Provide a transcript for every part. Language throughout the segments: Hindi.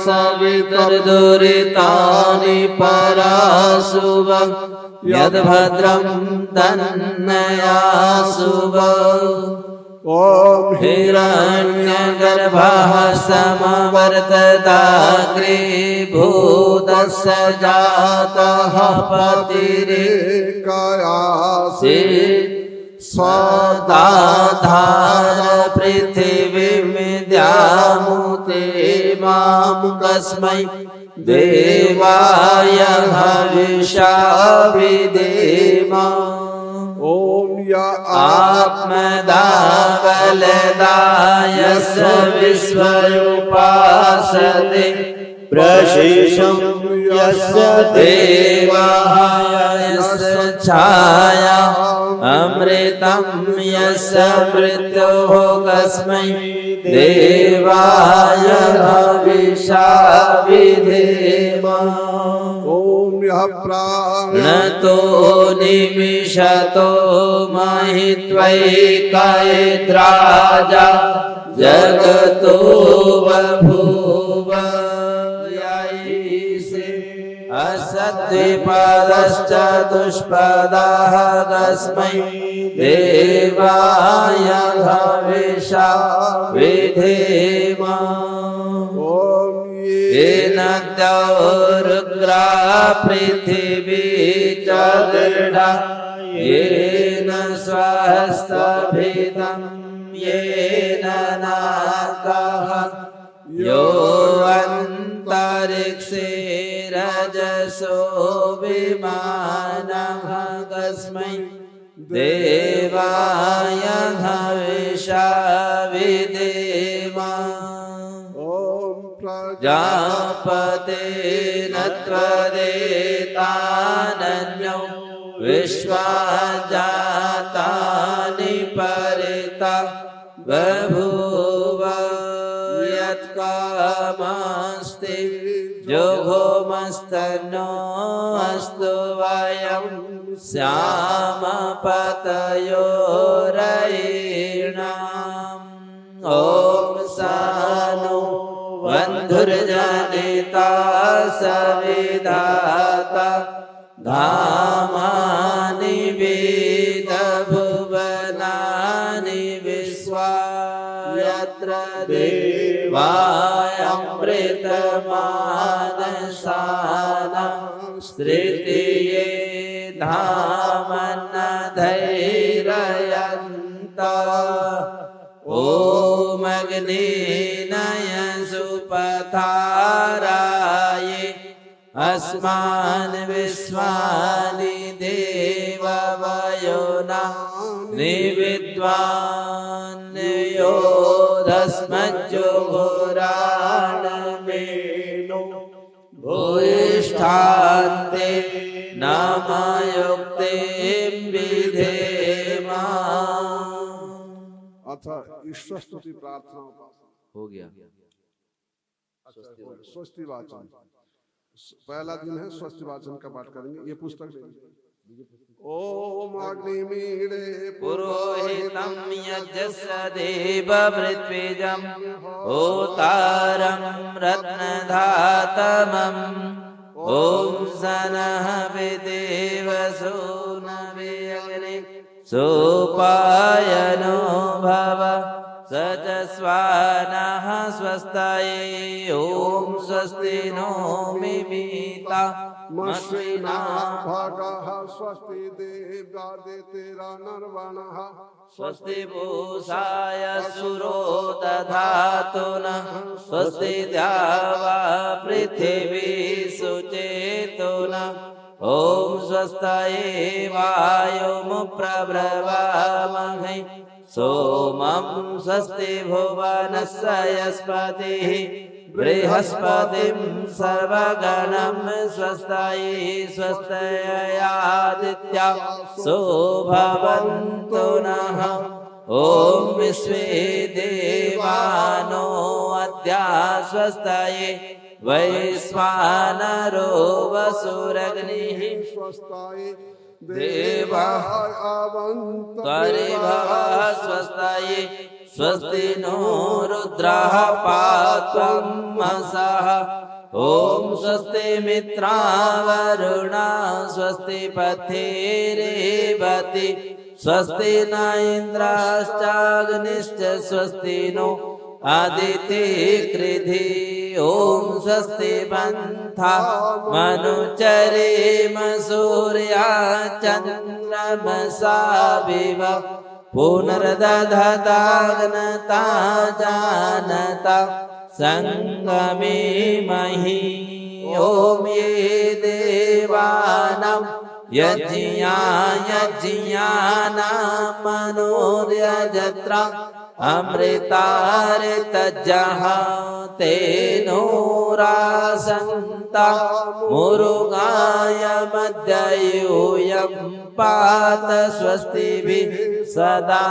सवितुर्दुरितानि पराशुभ यद्भद्रं तन्नयाशुभ ओम हिरण्यगर्भः समवर्तताग्रे भूतस्य जातः पतिरेकायासि स्वदाधार पृथिवीमिद्यामुते मां कस्मै देवाय हविषा विधेम ओम या आत्मदाबलदायस्य विश्वरूपासते प्रशिशं यस्य देवाः यस्य छाया अमृतं यस्य मृत्योः कस्मै देवाय हविषा विधेम ओम यः प्राणतो निमिषतो महित्वैकैद्राजा जगतो बभूव असद्विपदश्च दुष्पदः कस्मै देवाय हविषा विधेम येन रुद्रा पृथिवी च दृढा येन स्वस्तभिदं येन नाकः यो अन्तरिक्षे रजसो विमानः कस्मै देवाय हविषा विधेम प्रजापतेन त्वदेतानन्यो विश्वा जातानि परिता बभूव यत्कामस्ति जोगोमस्तनो अस्तु वयं स्याम पतयोरयीणाम् ॐ सानो बन्धुर्जनिता सविधाता धामानि वेदभुवनानि विश्वा यत्र देवायमृतमानसानां तृतीये धामन्न धैर्ययन्ता ॐ अग्निनय सुपथाराये अस्मान् विश्वानि देववयोना निविद्वान् योधस्मज्जुहोराणमेनो भूयिष्ठान्ते नामयुक्तिं विधेमा। अथ ईश्वर स्तुति प्रार्थना हो गया। स्वस्ति वाचन पहला दिन है, स्वस्ति वाचन का पाठ करेंगे। ये पुस्तक ओम अग्निमीडे पुरोहितं यज्ञस्य देव पृथ्वीजं होतारं रत्नधातमम् ॐ सनः विदेवसो नवे अग्ने सोपायनो भव स च स्वानः स्वस्ताये ॐ स्वस्ति नो मिमीता मश्विना भागः स्वस्ति देवादितेरा नर्वणः स्वस्ति पूषाय सुरो दधातु नः स्वस्ति द्यावा पृथिवी सुचेतो नः ॐ स्वस्ताये वायुमुप्रब्रवामहे सोमं स्वस्ति भुवनस्य यस्पतिः बृहस्पतिं सर्वगणं स्वस्ताये स्वस्तायादित्या भवन्तु नः ॐ विश्वे देवानो अद्या स्वस्ताये वैश्वानरो वसुरग्निः स्वस्ताये देवाः त्वरिभवः स्वस्ताये स्वस्ति नो रुद्रः पात्वमसः ॐ स्वस्ति मित्रावरुणा स्वस्ति पथिरेवति स्वस्ति न इन्द्राश्चाग्निश्च स्वस्ति नो आदिति कृधि ॐ स्वस्ति पन्था मनुचरेम सूर्या चन्द्रमसा विव पुनर्दधताग्नता जानता संगमे महि ॐ ये देवानां यज्ञानां मनोर्यजत्रा अमृतारितजः तेनोरासन्ता मुरुगाय मद्ययूयं पात स्वस्तिभिः सदा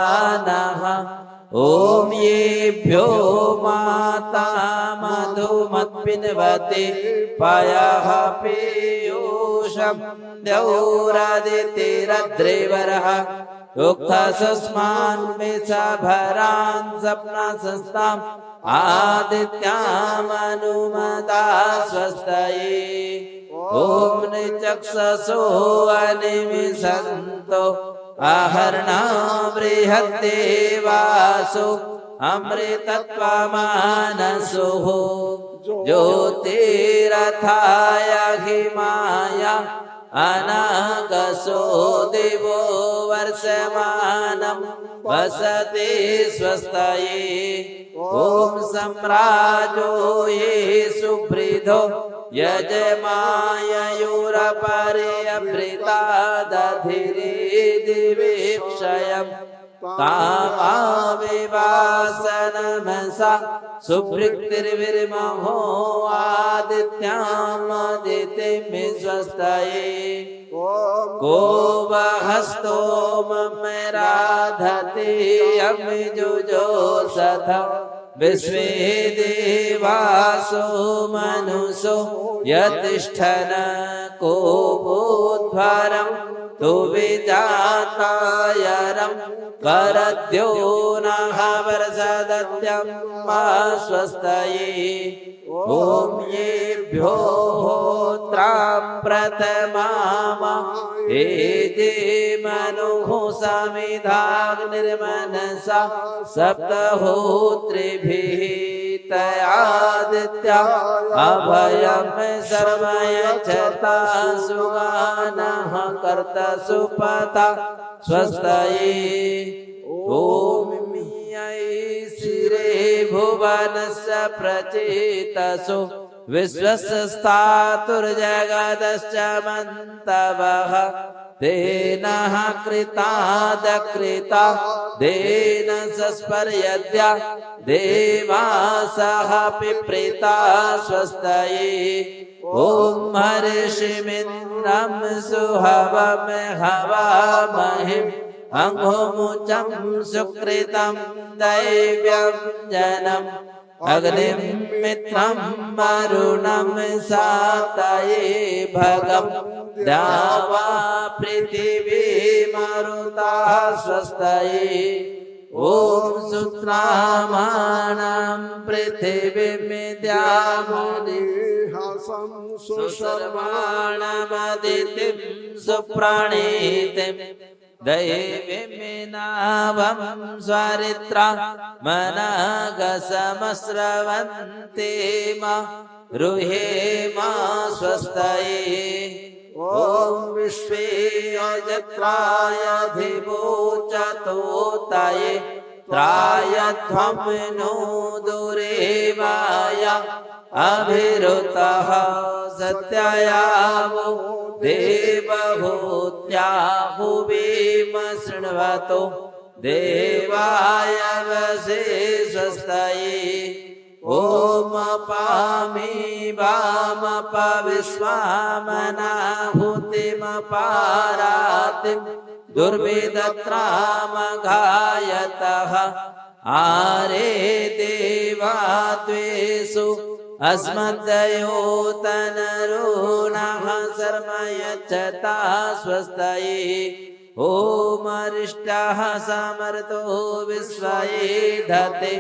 नः ॐ येभ्यो माता मधुमत्पिन्वते पयः पीयूषं द्यौरादितिरद्रिवरः उक्थसस्मान् विषभरान् सप्नसस्ताम् आदित्यामनुमदा स्वस्तये ॐ निचक्षसो अनिमिषन्तो आहर्णा बृहद्देवासु अमृतत्वमानसुः ज्योतिरथाय हिमाया अनागसो दिवो वर्षमानं वसति स्वस्तये ॐ सम्राजो ये सुवृधो यजमाययुरपर्यभृता दधिरे दिवीक्षयम् तामाविवासनमसा सुभृक्तिर्विर्महो आदित्यामदितिं स्वस्तये को वहस्तो ममेराधते यमिजुजोषथ विश्वे देवासो मनुषो यतिष्ठन को बोध्वरं तु विजातायरं करद्यो नः वर्षदत्यं मा स्वस्तये ॐ येभ्यो होत्रां प्रथमामा एते मनुः समिधाग्निर्मनसा सप्तहोत्रिभिः तयादित्या अभयं सर्वयच्छता सुगानः कर्ता सुपथा स्वस्तये ॐ शिरे भुवनस्य प्रचेतसो विश्वस्य स्थातुर्जगदश्च मन्तवः तेनः कृतादकृता तेन सस्पर्यद्या देवासः पिप्रीता स्वस्तये ॐ हर्षिमिन्द्रं सुहवं हवामहिम् अंहोमुचं सुकृतं दैव्यं जनम् अग्निं मित्रं वरुणं सातये भगं द्यावा पृथिवी मरुताः स्वस्तये ॐ सुत्रामाणं पृथिवीमिद्यामुनिहसं सुशर्वाणमदितिं सुप्रणीतिम् दैवीमिनावं स्वरित्रा मनागसमस्रवन्ते मा रुहेमा स्वस्तये ॐ विश्वे अजत्राय धिवोचतोतये त्रायध्वं नो दुरेवाय अभिरुतः सत्यायावो देवहूत्याहुवेम शृण्वतो देवाय वसे स्वस्तये ॐ अपामि वामपविश्वामनाहुतिमपारातिं दुर्विदत्रामघायतः आरे देवा द्वेषु अस्मद्दयोतनरो नः शर्म यच्छता स्वस्तये ओम अरिष्टः समर्तो विश्वैधते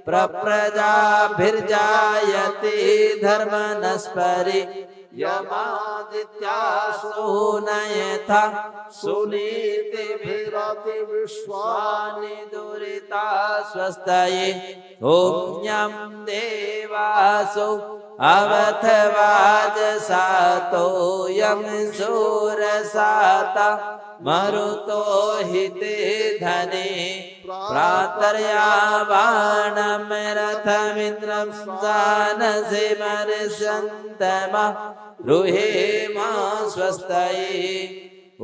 प्रजाभिर्जायते धर्मनस्परि यमादित्यासो नयथा सुनीतिभिरति स्वानि दुरिता स्वस्तये ॐ यं देवासो अवथवाजसातो यं शूरसाता मरुतो हिते धने प्रातर्यावाणं रथमिन्द्रं जानसे मर्षन्तमा रुहेमा स्वस्तये ॐ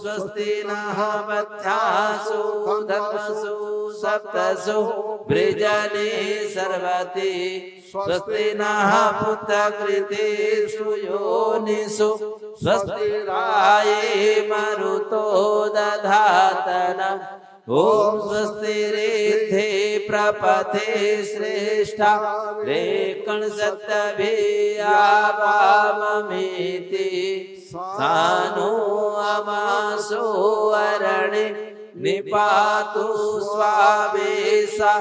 स्वस्ति नः पथ्यासु धर्मसु सप्तसु वृजने सर्वति स्वस्ति नः पुत्रकृतेषु योनिषु स्वस्ति राये मरुतो दधातन ॐ स्वस्ति रेद्धे प्रपथे श्रेष्ठा रेकणसत्तभियावाममीति सानो अमासो अरणे निपातु स्वावेशा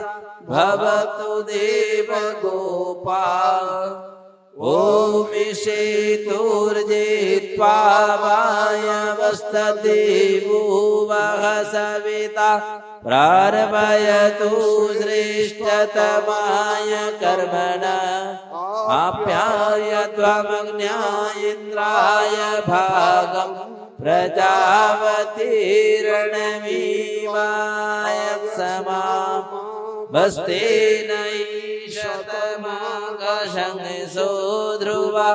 भवतु देवगोपा ॐ ईशेतुर्जित्वा वायवस्तदेवो वः सविता प्रारभयतु श्रेष्ठतमाय कर्मण आप्यायत्वमग्न्या इन्द्राय भागम् प्रजावतीर्णमीवाय समाम् वस्तेन ईशतमागशंसो ध्रुवा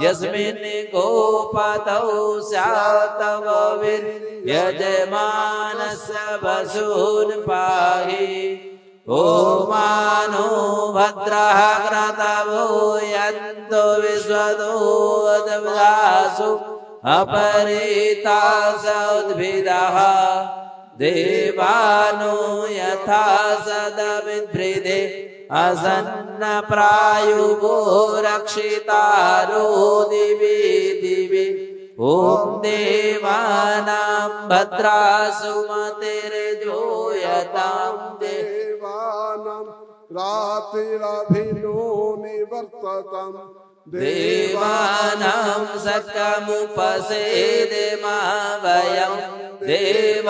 यस्मिन् गोपतौ स्यात्तवविर्यजमानस्य वसून् पाहि ओमानो भद्रः क्रतवो यन्तो विश्वतो वदवदासु अपरेतास उद्भिदः देवानो यथा सदविद्भृदे असन्नप्रायुवो रक्षितारो दिवि दिवि ॐ देवानां भद्रासु मतिर्जोयतां देवानां रातिरभिनो निवर्तताम् देवानां सकमुपसेदेमा वयं देवानयायोः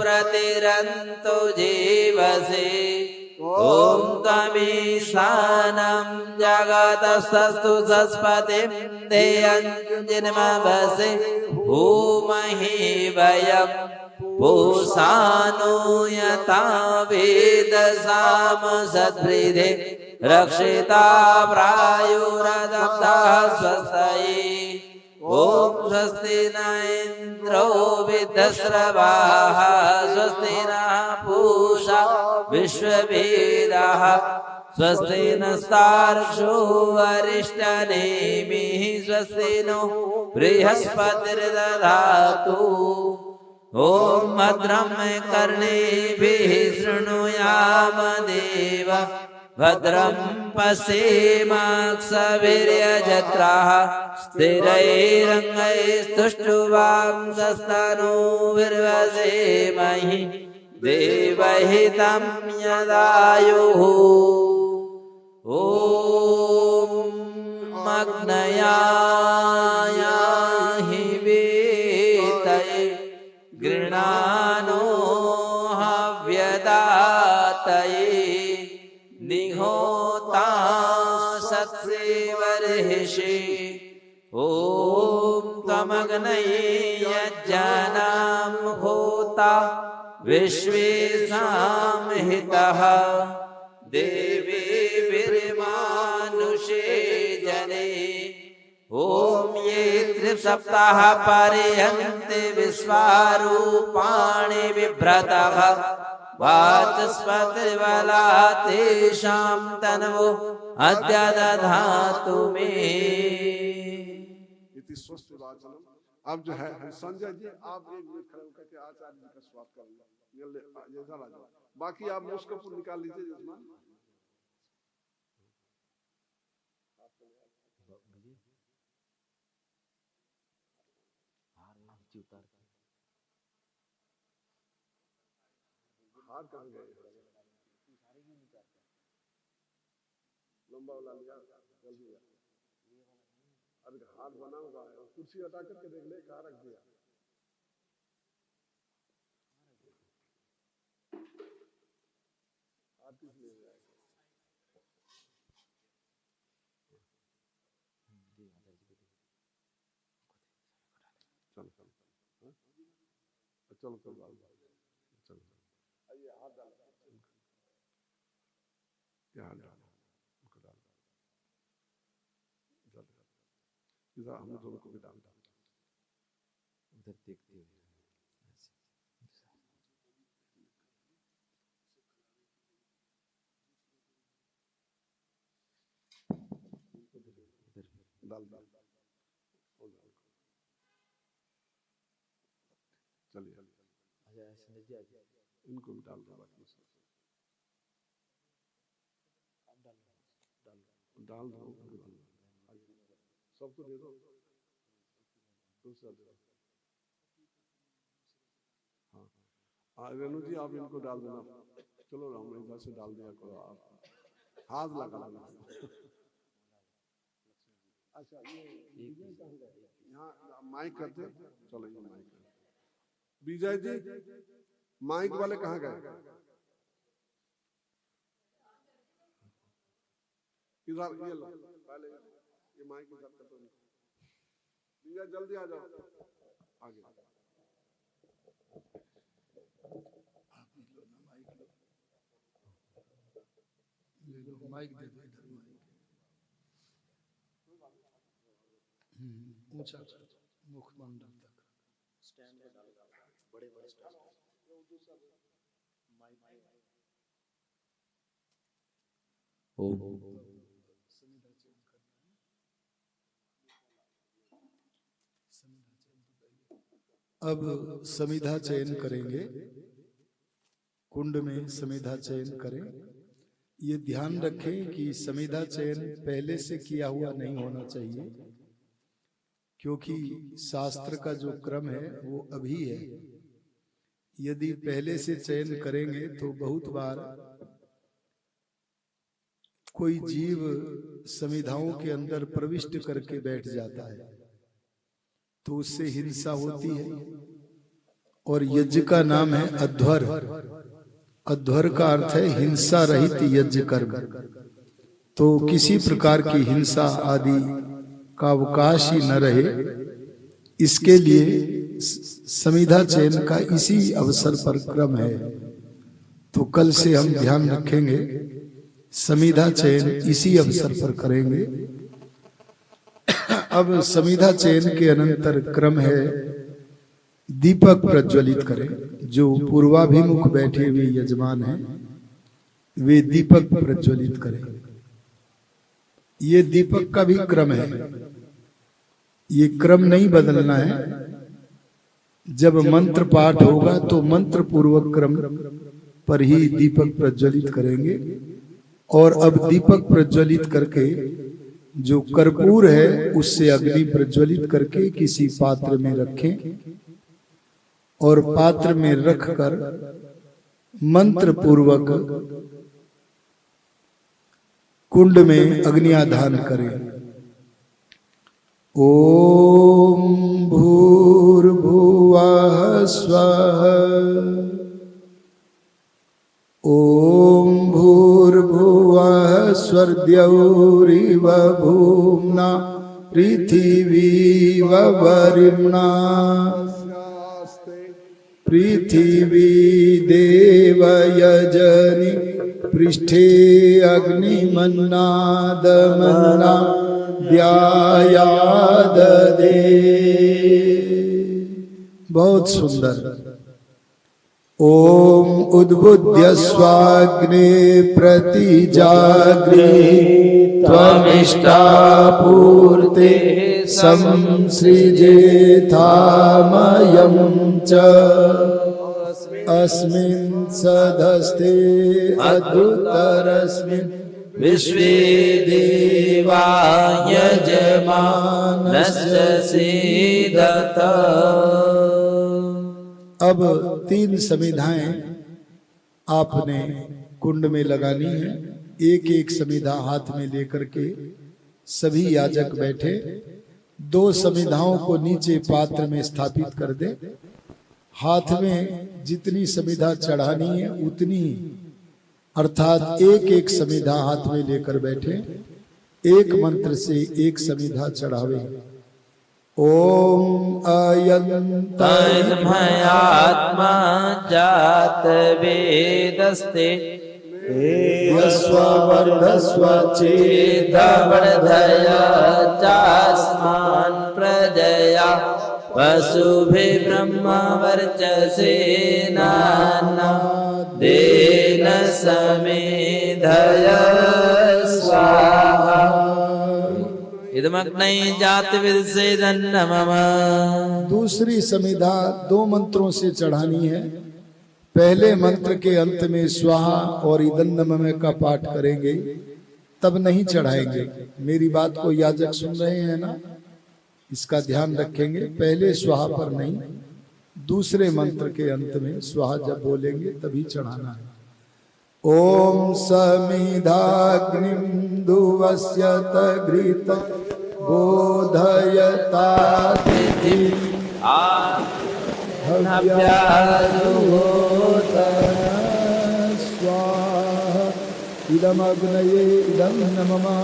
प्रतिरन्तो जीवसे ॐ त्वमीशानं जगतस्तस्तु सस्पतिं देयञ्जन्मवसे भूमहि वयं पूषानो यथा वेदसाम सद्वृधे रक्षिता प्रायुरदब्धा स्वस्तये ॐ स्वस्ति न इन्द्रो विद्धस्रवाः स्वस्ति नः पूषा विश्ववेदाः स्वस्ति नस्तार्क्ष्यो अरिष्टनेमिः स्वस्ति नो बृहस्पतिर्दधातु ॐ भद्रं कर्णेभिः शृणुयाम देव भद्रं पश्येमाक्षभिर्यजत्राः स्थिरैरङ्गैस्तुष्टुवांसस्तनूभिर्वसेमहि देवहितं यदायुः ॐ अग्नयाहि वेतये गृणानो हव्यदातये निहोता सत्सेवर्हिषि ॐ त्वमग्नये यज्ञानां होता विश्वेषां हितः देवीभिर्मानुषे जने ॐ ये त्रिसप्ताह पर्यन्ते विश्वारूपाणि बिभ्रतः वाचस्पतिर्बला तेषां तन्वो अद्य दधातु मे। स्वस्थ वाचनम। अब जो है संजय जी आप एक मिनट खड़े होकर के आचार्य जी का स्वागत करेंगे, बाकी आप मुस्क कपूर निकाल लीजिए। हाथ कहाँ गए? लंबा वाला लिया, जल्दी लिया। अरे हाथ बना हुआ है, कुर्सी हटा करके देख ले कहाँ रख दिया। हाथ किस लिए जाएगा? चलो चलो चलो चलो चलो, आइए हाथ डालो, यहाँ डालो, उनको डालो, जल्दी इधर हम दोनों को भी डाल दो। उधर देखते हुए डाल डाल चलिए इनको भी डाल दो, बाकी डाल दो, सबको दे दो, हाँ रेणु जी आप इनको डाल देना। चलो राम इधर से डाल दिया करो, आप हाथ लगा लेना। अच्छा ये यहाँ माइक करते, चलो ये माइक। विजय जी माइक वाले कहाँ गए? इधर ये लो, पहले ये माइक इधर कर दो। विजय जल्दी आ जाओ आगे। आप लो ना माइक, लो माइक दे दो इधर माइक। ऊंचा मुखमंडल तक स्टैंड पे डालो, बड़े बड़े स्टैंड माइक। अब समिधा चयन करेंगे, कुंड में समिधा चयन करें। ये ध्यान रखें कि समिधा चयन पहले से किया हुआ नहीं होना चाहिए, क्योंकि शास्त्र का जो क्रम है वो अभी है। यदि पहले से चयन करेंगे तो बहुत बार कोई जीव समिधाओं के अंदर प्रविष्ट करके बैठ जाता है, तो उससे हिंसा होती है। और यज्ञ का नाम है अध्वर। अध्वर का अर्थ है हिंसा रहित यज्ञ कर्म। तो किसी प्रकार की हिंसा आदि का अवकाश ही न रहे, इसके लिए समिधा चयन का इसी अवसर पर क्रम है। तो कल से हम ध्यान रखेंगे, समिधा चयन इसी अवसर पर करेंगे। अब समिधा चयन के अनंतर क्रम है दीपक प्रज्वलित करें। जो पूर्वाभिमुख बैठे हुए यजमान हैं वे दीपक प्रज्वलित करें। ये दीपक का भी क्रम है, ये क्रम नहीं बदलना है। जब मंत्र पाठ होगा तो मंत्र पूर्वक क्रम पर ही दीपक प्रज्वलित करेंगे। और अब दीपक प्रज्वलित करके जो कर्पूर है उससे अग्नि प्रज्वलित करके किसी पात्र में रखें और पात्र में रखकर मंत्र पूर्वक कुंड में अग्नियाधान करें। ओम भूर्भुवः स्वः, ओम भूर्भुवः स्वर्द्यौरिव भूम्ना पृथिवीव वरिम्णा। पृथिवी देवयजनि पृष्ठे अग्निमन्नादमन्ना द्यायाददे। बहुत सुंदर। ओम उद्बुद्ध्य स्वाग्ने प्रतिजाग्रे त्वमिष्टापूर्ते संसृजेथामयं च अस्मिन् सदस्ते अद्भुतरस्मिन् विश्वे देवा यजमानस्य सीदतः। अब 3 समिधाएं आपने कुंड में लगानी है। एक एक समिधा हाथ में लेकर के सभी याजक बैठे, 2 समिधाओं को नीचे पात्र में स्थापित कर दे। हाथ में जितनी समिधा चढ़ानी है उतनी, अर्थात एक एक समिधा हाथ में लेकर बैठे, एक मंत्र से एक समिधा चढ़ावे। ओम तन्मयात्मा जात वेदस्ते स्ववर्धस्व चेदवर्धया चास्मान् प्रजया वसुभिः ब्रह्मवर्चसेनाना देन समेधय स्वाहा इदमग्नै जातविदसेदन्नमम। दूसरी समिधा 2 मंत्रों से चढ़ानी है। पहले मंत्र के अंत में स्वाहा और इदन्नमम का पाठ करेंगे, तब नहीं चढ़ाएंगे। मेरी बात को याजक सुन रहे हैं ना, इसका ध्यान रखेंगे। पहले स्वाहा पर नहीं, दूसरे मंत्र के अंत में स्वाहा जब बोलेंगे तभी चढ़ाना है। ओम समिधाग्निं दुवस्यत घृत बोधयतातिथि स्वाहा इदमग्नये इदं नमः।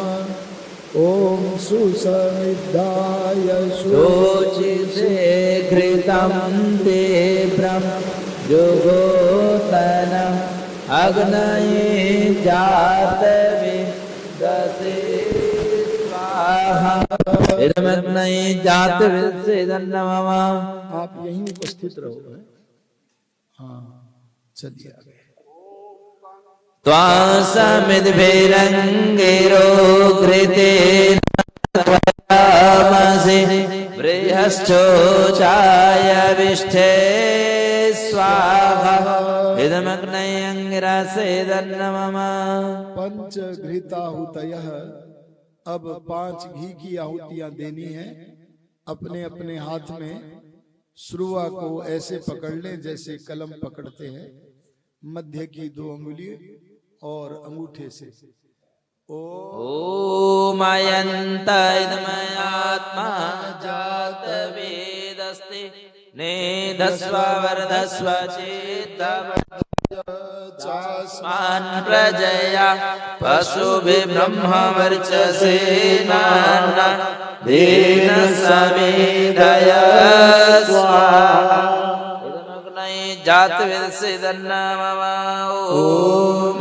ओम सुसमिद्धाय शोचिषे घृतं ते ब्रह्म जुगोतनम् अग्नये जातवेदसे स्वाहा इदमग्नये जातवेदसेदन्नमः। आप यहीं उपस्थित रहो। हाँ, चलिए आगे। त्वासमिद्भिरङ्गिरो घृतेन त्वयामसि बृहश्चोचाय विष्ठे स्वाहा इदमग्नये अंगिरसेदन्नमः। पंच घृताहुतयः, अब 5 घी की आहुतियां देनी है। अपने अपने हाथ में श्रुआ को ऐसे पकड़ लें जैसे कलम पकड़ते हैं। मध्य की 2 अंगुली और अंगूठे से ओम अयंत इदमयात्मा जात वेदस्ते नेधस्व वरदस्व चेदवर्धस्मान् प्रजया पशुभिः ब्रह्मवर्चसेनाना देन समेधय स्वाहा इदमग्नये जातवेदसेदन्नमः। ओम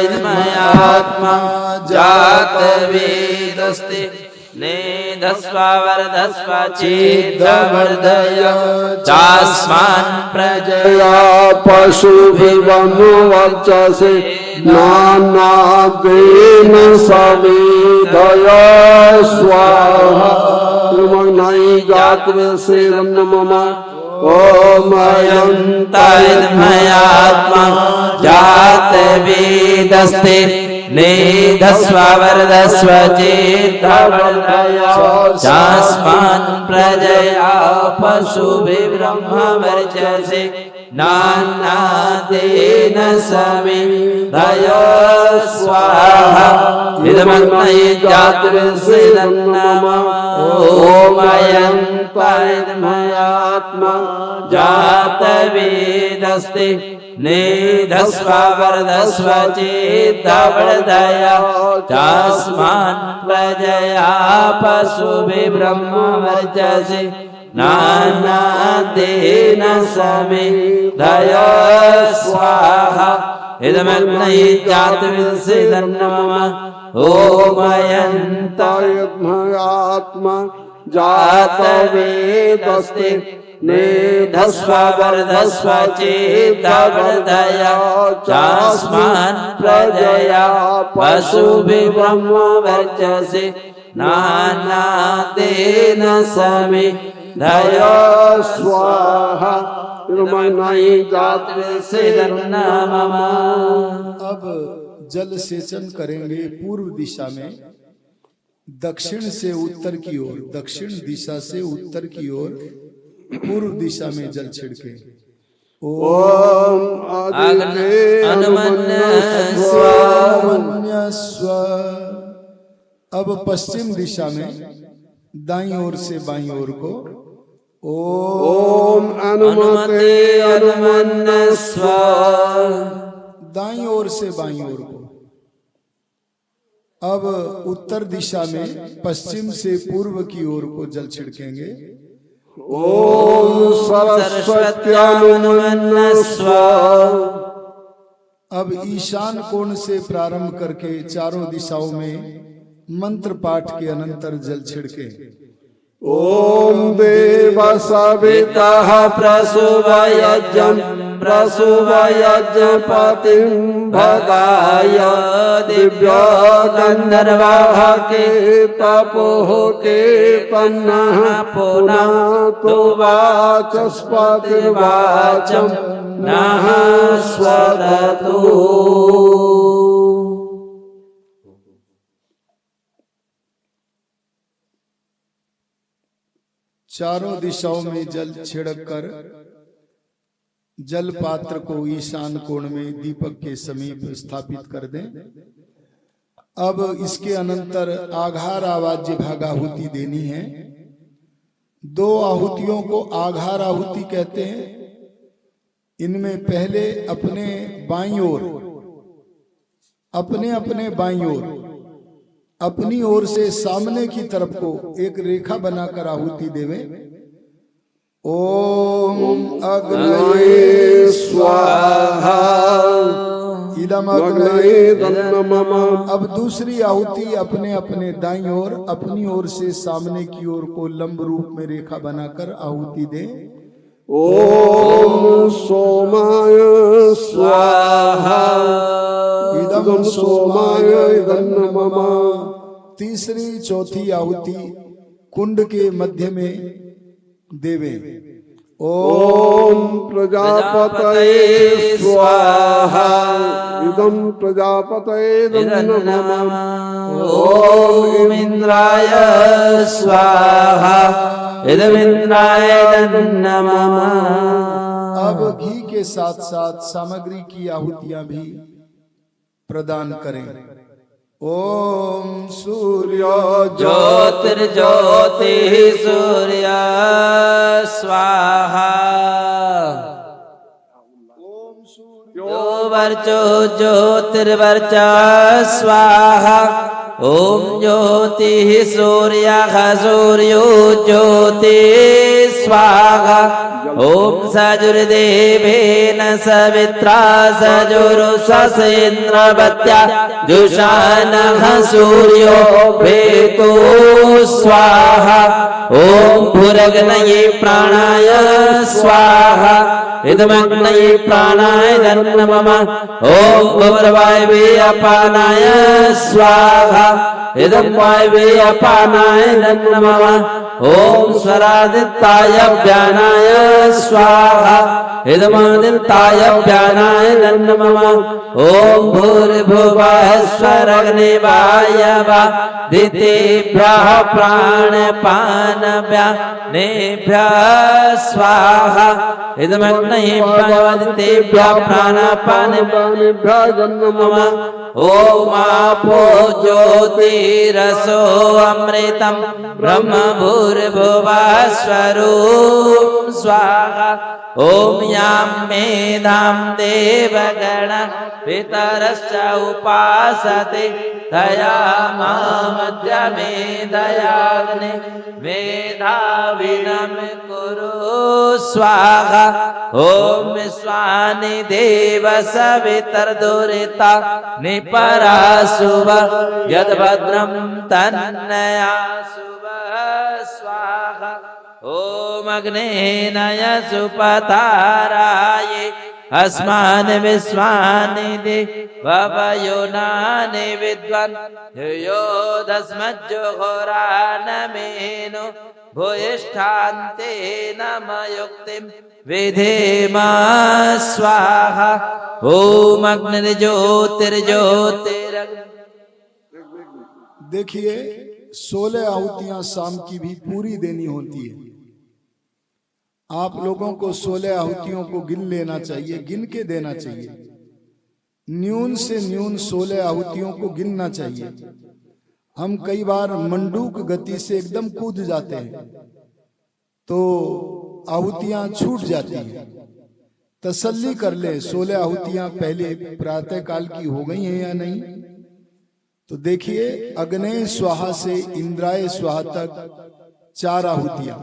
इदमयात्मा जातवेदस्ते नेधस्व वरदस्व चेदवर्धया चास्मान् प्रजया पशुभिः ब्रह्मवर्चसे नानादेन समेधय स्वाहा इदमग्नये जातवेदसेदन्नमः। ओम अयंत इदमयात्मा जातवेदस्ते नेधस्व वरदस्व चेदवर्धया चास्मान् प्रजया पशुभिः ब्रह्मवर्चसे नानादेन समेधय स्वाहा इदमग्नये जातवेदसेदन्नमः। ओम अयंत इदमयात्मा जातवेदस्ते नेधस्व वरदस्व चेदवर्धया चास्मान् प्रजया पशुभिः ब्रह्मवर्चसे नानादेन समेधय स्वाहा इदमग्नये जातवेदसेदन्नमः। ओम अयंत आत्मा जातवेदस्ते नेधस्व वरदस्व चेदवर्धया चास्मान् प्रजया पशुभिः ब्रह्मवर्चसे नानादेन समेधय स्वाहा इदमग्नये जातवेदसेदन्नमः। अब जल सेचन करेंगे पूर्व दिशा में, दक्षिण से उत्तर की ओर, दक्षिण दिशा से उत्तर की ओर पूर्व दिशा में जल छिड़के। ओम आदित्य अनुमन्यस्व। अब पश्चिम दिशा में दाईं ओर से बाईं ओर को ओम अनुमते अनुमन्यस्व। दाईं ओर से बाईं ओर को। अब उत्तर दिशा में पश्चिम से पूर्व की ओर को जल छिड़केंगे। ओम सरस्वत्यानुमन्यस्व। अब ईशान कोण से प्रारंभ करके चारों दिशाओं में मंत्र पाठ के अनंतर जल छिड़के। ओम देव सवितः प्रसूवयज्ञं प्रसूवयज्ञपतिं भगाय दिव्यो गन्धर्वाः के तपोः के पन्नः पुनः तुवाचस्पतिर्वाचं नः स्वदतु। चारों दिशाओं में जल छिड़क कर जल पात्र को ईशान कोण में दीपक के समीप स्थापित कर दें। अब इसके अनंतर आघार आवाज्य भागाहुति देनी है। 2 आहुतियों को आघार आहुति कहते हैं। इनमें पहले अपने बाईं ओर, अपने बाईं ओर, अपनी ओर से सामने की तरफ को एक रेखा बनाकर आहुति देवें। ओम अग्नये स्वाहा इदम अग्नये तन्नमम। अब दूसरी आहुति अपने दाईं ओर, अपनी ओर से सामने की ओर को लंब रूप में रेखा बनाकर आहुति दें। ओम सोमाय स्वाहा इदम सोमाय इदन्नमम। तीसरी चौथी आहुति कुंड के मध्य में देवे। ओम प्रजापतये स्वाहा इदं प्रजापतये इदन्नमम। ओम इंद्राय स्वाहा इदमिंद्राय इदन्नमम। अब घी के साथ साथ सामग्री की आहुतियां भी प्रदान करें। ओम सूर्य ज्योतिर्ज्योति सूर्य स्वाहा। जो वर्चो ज्योतिर्वर्चा स्वाहा। ओम ज्योति सूर्यः सूर्यो ज्योति स्वाहा। ओम सजुर्देवेन सवित्रा सजुरुषसेन्द्रवत्या जुषानः सूर्यो भेतो स्वाहा। ओम भूरग्नये प्राणाय स्वाहा इदमग्नये प्राणाय इदन्नमम। ओम भूर्वायवे अपानाय स्वाहा इदं वायवे अपानाय इदन्नमम। ओम स्वरादित्याय व्यानाय स्वाहा इदमादित्याय व्यानाय इदन्नमम। ओम भूर्भुवः स्वरग्ने वायवादितेभ्यः प्राणपानव्यानेभ्यः स्वाहा इदमग्नये वायवादितेभ्यः प्राणपानव्यानेभ्यः इदन्नमम। ओम आपो ज्योतिरसो अमृतं ब्रह्म भूर्भुवः स्वरूप स्वाहा। ओम यां मेधां देवगण पितरश्च उपासते दया मामद्य मेधयाग्ने मेधाविनं कुरु स्वाहा। ओम विश्वानि देव सवितर्दुरिता निपरासुव यद्भद्रं तन्नया शुभ स्वाहा। ओम अग्नेनय सुपताराये अस्मान् विश्वानि देवयोनानि विद्वान् यो दस्मज्जुहोरानमेनो भूयिष्ठान्ते नमयुक्तिं विधेमा स्वाहा। ओम अग्निर्ज्योतिर्ज्योतिरग्नि। देखिए 16 आहुतियां शाम की भी पूरी देनी होती है। आप लोगों को 16 आहुतियों को गिन लेना चाहिए, गिन के देना चाहिए। न्यून से न्यून 16 आहुतियों को गिनना चाहिए। हम कई बार मंडूक गति से एकदम कूद जाते हैं तो आहुतियां छूट जाती हैं। तसल्ली कर ले 16 आहुतियां पहले प्रातः काल की हो गई हैं या नहीं। तो देखिए, अग्ने स्वाहा से इंद्राय स्वाहा तक 4 आहुतियां,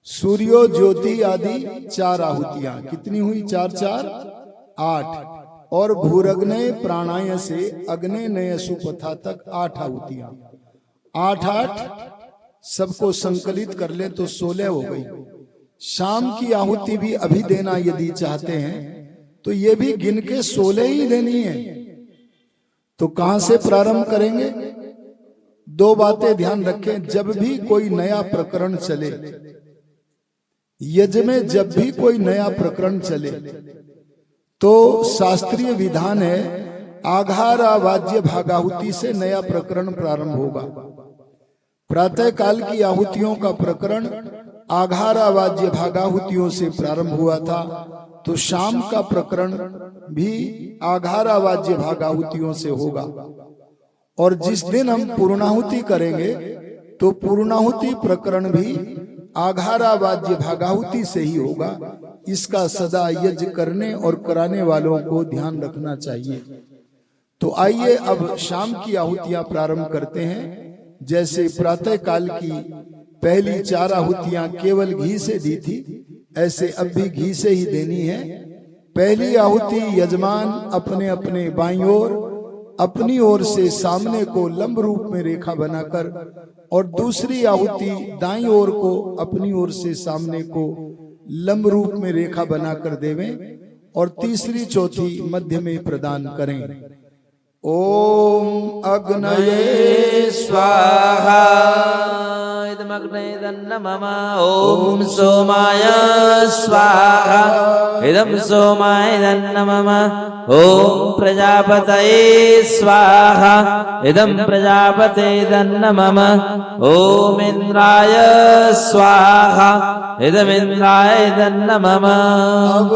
सूर्यो ज्योति आदि 4 आहुतियां, कितनी हुई? 4 4 8। और भूरग्नय प्राणाय से अग्ने नय सुपथा तक 8 आहुतियां। 8 8 सबको संकलित कर ले तो 16 हो गई। शाम की आहुति भी अभी देना यदि चाहते हैं तो ये भी गिन के 16 ही देनी है। तो कहां से प्रारंभ करेंगे? 2 बातें ध्यान रखें। जब भी कोई नया प्रकरण चले, यज्ञ में जब भी कोई नया प्रकरण चले तो शास्त्रीय विधान है आघारा वाज्य भागाहुति से नया प्रकरण प्रारंभ होगा। प्रातः काल की आहुतियों का प्रकरण आघारा वाज्य भागाहुतियों से प्रारंभ हुआ था, तो शाम का प्रकरण भी आघारा वाज्य भागाहुतियों से होगा। और जिस दिन हम पूर्णाहुति करेंगे तो पूर्णाहुति प्रकरण भी आघारा वाज्य भागाहुति से ही होगा। इसका सदा यज्ञ करने और कराने वालों को ध्यान रखना चाहिए। तो आइए अब शाम की आहुतियां प्रारंभ करते हैं। जैसे प्रातः काल की पहली 4 आहुतियां केवल घी से दी थी, ऐसे अब भी घी से ही देनी है। पहली आहुति यजमान अपने अपने बाईं ओर अपनी ओर से सामने को लंब रूप में रेखा बनाकर, और दूसरी आहुति दाईं ओर को अपनी ओर से सामने को लंब रूप में रेखा बनाकर देवें, और तीसरी चौथी मध्य में प्रदान करें। ओम अग्नये स्वाहा इदमग्ने तन्नमः। ओम सोमाय स्वाहा इदं सोमाय तन्नमः। ओम प्रजापतये स्वाहा इदं प्रजापते तन्नमः। ओम इंद्राय स्वाहा इदं इंद्राय तन्नमः। अब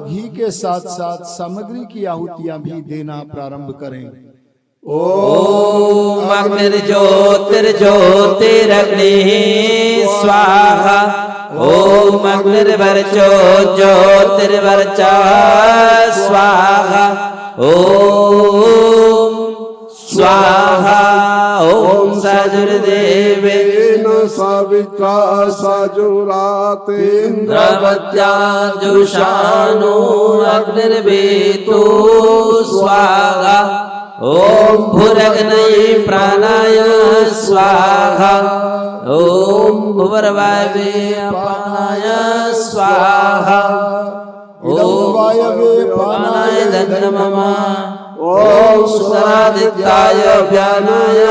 घी के साथ साथ सामग्री की आहुतियां भी देना प्रारंभ करें। ओम अग्निर्ज्योतिर्ज्योतिरग्निः स्वाहा। ओम अग्निर्वर्चो ज्योतिर्वर्चः स्वाहा। ओम स्वाहा। ओम सजुर्देवेन सविता सजुरातेन्द्रवत्याजुषाणो अग्निर्वेतो स्वाहा। ओम भूरग्नये प्राणाय स्वाहा। ओम भूर्वायवे अपानाय स्वाहा। ओम वायवे प्राणाय नमः। ओम सुरादित्याय व्यानाय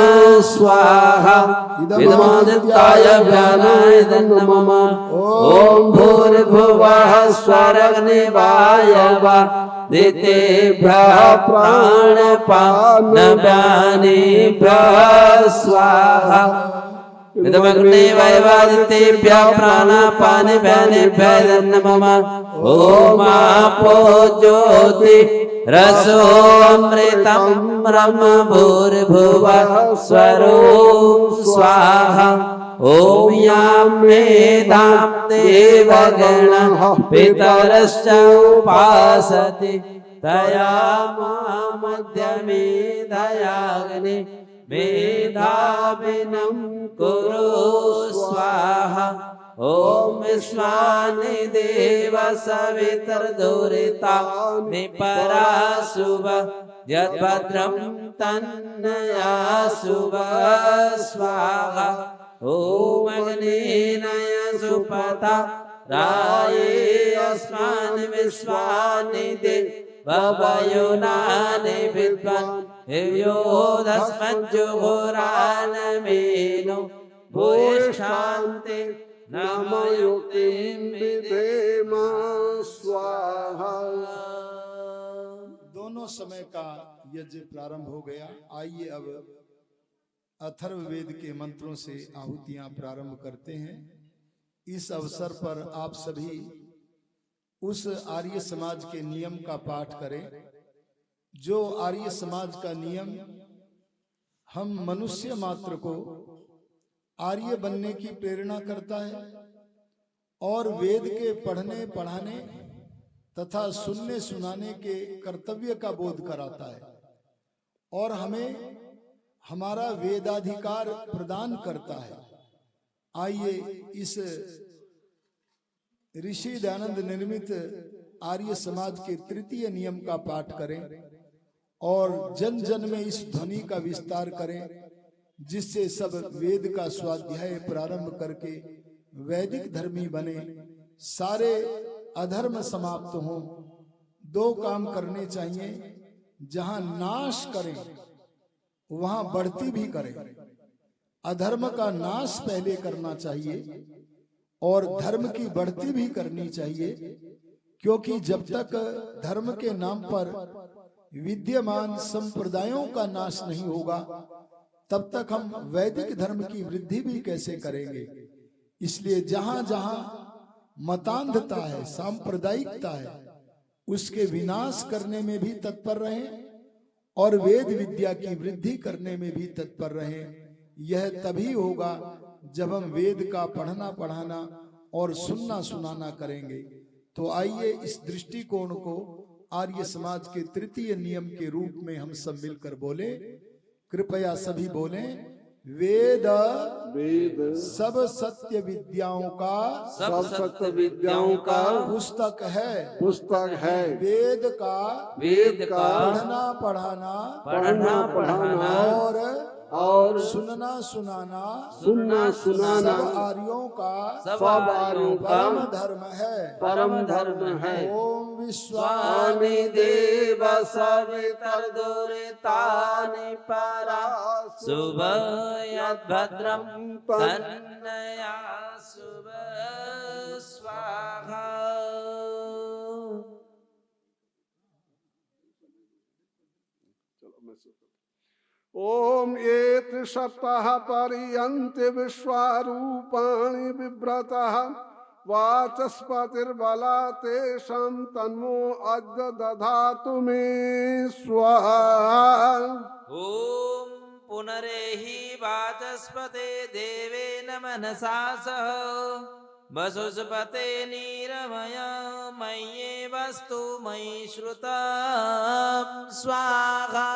स्वाहा। इदमादित्याय व्यानाय नमः। ओम भूर्भुवः स्वरग्निवायवा दितेभ्यः प्राणपानव्यानेभ्यः स्वाहा। इदमग्ने वैवादितेभ्यः प्राणापानव्यानेभ्यः नमः। ओम आपो ज्योति रसो अमृतं ब्रह्म भूर्भुवः स्वरों स्वाहा। ओम यां मेधां देवगणः पितरश्च उपासते तया मध्यमेधयाग्ने मेधाविनं कुरु स्वाहा। ओम विश्वानि देव सवितर्दुरिता निपरा शुभ यद्भद्रं तन्नया शुभ स्वाहा। ओम अग्निनय सुपथा राये अस्मान् विश्वानि देवयोनानि विद्वान् योधस्मज्जुहोरानमेनो भूयिष्ठान्ते नमयुक्तिं विधेम स्वाहा। दोनों समय का यज्ञ प्रारंभ हो गया। आइए अब अथर्ववेद के मंत्रों से आहुतियां प्रारंभ करते हैं। इस अवसर पर आप सभी उस आर्य समाज के नियम का पाठ करें, जो आर्य समाज का नियम हम मनुष्य मात्र को आर्य बनने की प्रेरणा करता है और वेद के पढ़ने पढ़ाने तथा सुनने सुनाने के कर्तव्य का बोध कराता है और हमें हमारा वेदाधिकार प्रदान करता है। आइए इस ऋषि दयानंद निर्मित आर्य समाज के तृतीय नियम का पाठ करें और जन जन में इस ध्वनि का विस्तार करें, जिससे सब वेद का स्वाध्याय प्रारंभ करके वैदिक धर्मी बने, सारे अधर्म समाप्त हों। दो काम करने चाहिए, जहां नाश करें वहां बढ़ती भी करें। अधर्म का नाश पहले करना चाहिए और धर्म की बढ़ती भी करनी चाहिए, क्योंकि जब तक धर्म के नाम पर विद्यमान संप्रदायों का नाश नहीं होगा तब तक हम वैदिक धर्म की वृद्धि भी कैसे करेंगे। इसलिए जहां जहां मतांधता है, सांप्रदायिकता है, उसके विनाश करने में भी तत्पर रहें और वेद विद्या की वृद्धि करने में भी तत्पर रहें। यह तभी होगा जब हम वेद का पढ़ना पढ़ाना और सुनना सुनाना करेंगे। तो आइए इस दृष्टिकोण को आर्य समाज के तृतीय नियम के रूप में हम सब मिलकर बोले। कृपया सभी बोलें, वेद वेद सब सत्य विद्याओं का सब सत्य विद्याओं का पुस्तक है, पुस्तक है। वेद का पढ़ना पढ़ाना और सुनना सुनाना सब आर्यों का परम धर्म है। ओम स्वामी देव सवितर्दुरितानि परा शुभ यद्भद्रं तन्नया शुभ स्वाहा। ओम ये त्रिसप्ताह पर्यन्ति विश्वारूपाणि बिभ्रतः वाचस्पतिर्बला तेषां तन्मो अद्य दधातु मे स्वाहा। ओम पुनरेहि वाचस्पते देवेन मनसा सह वसुस्पते नीरमय मय्येवस्तु मयि श्रुतं स्वाहा।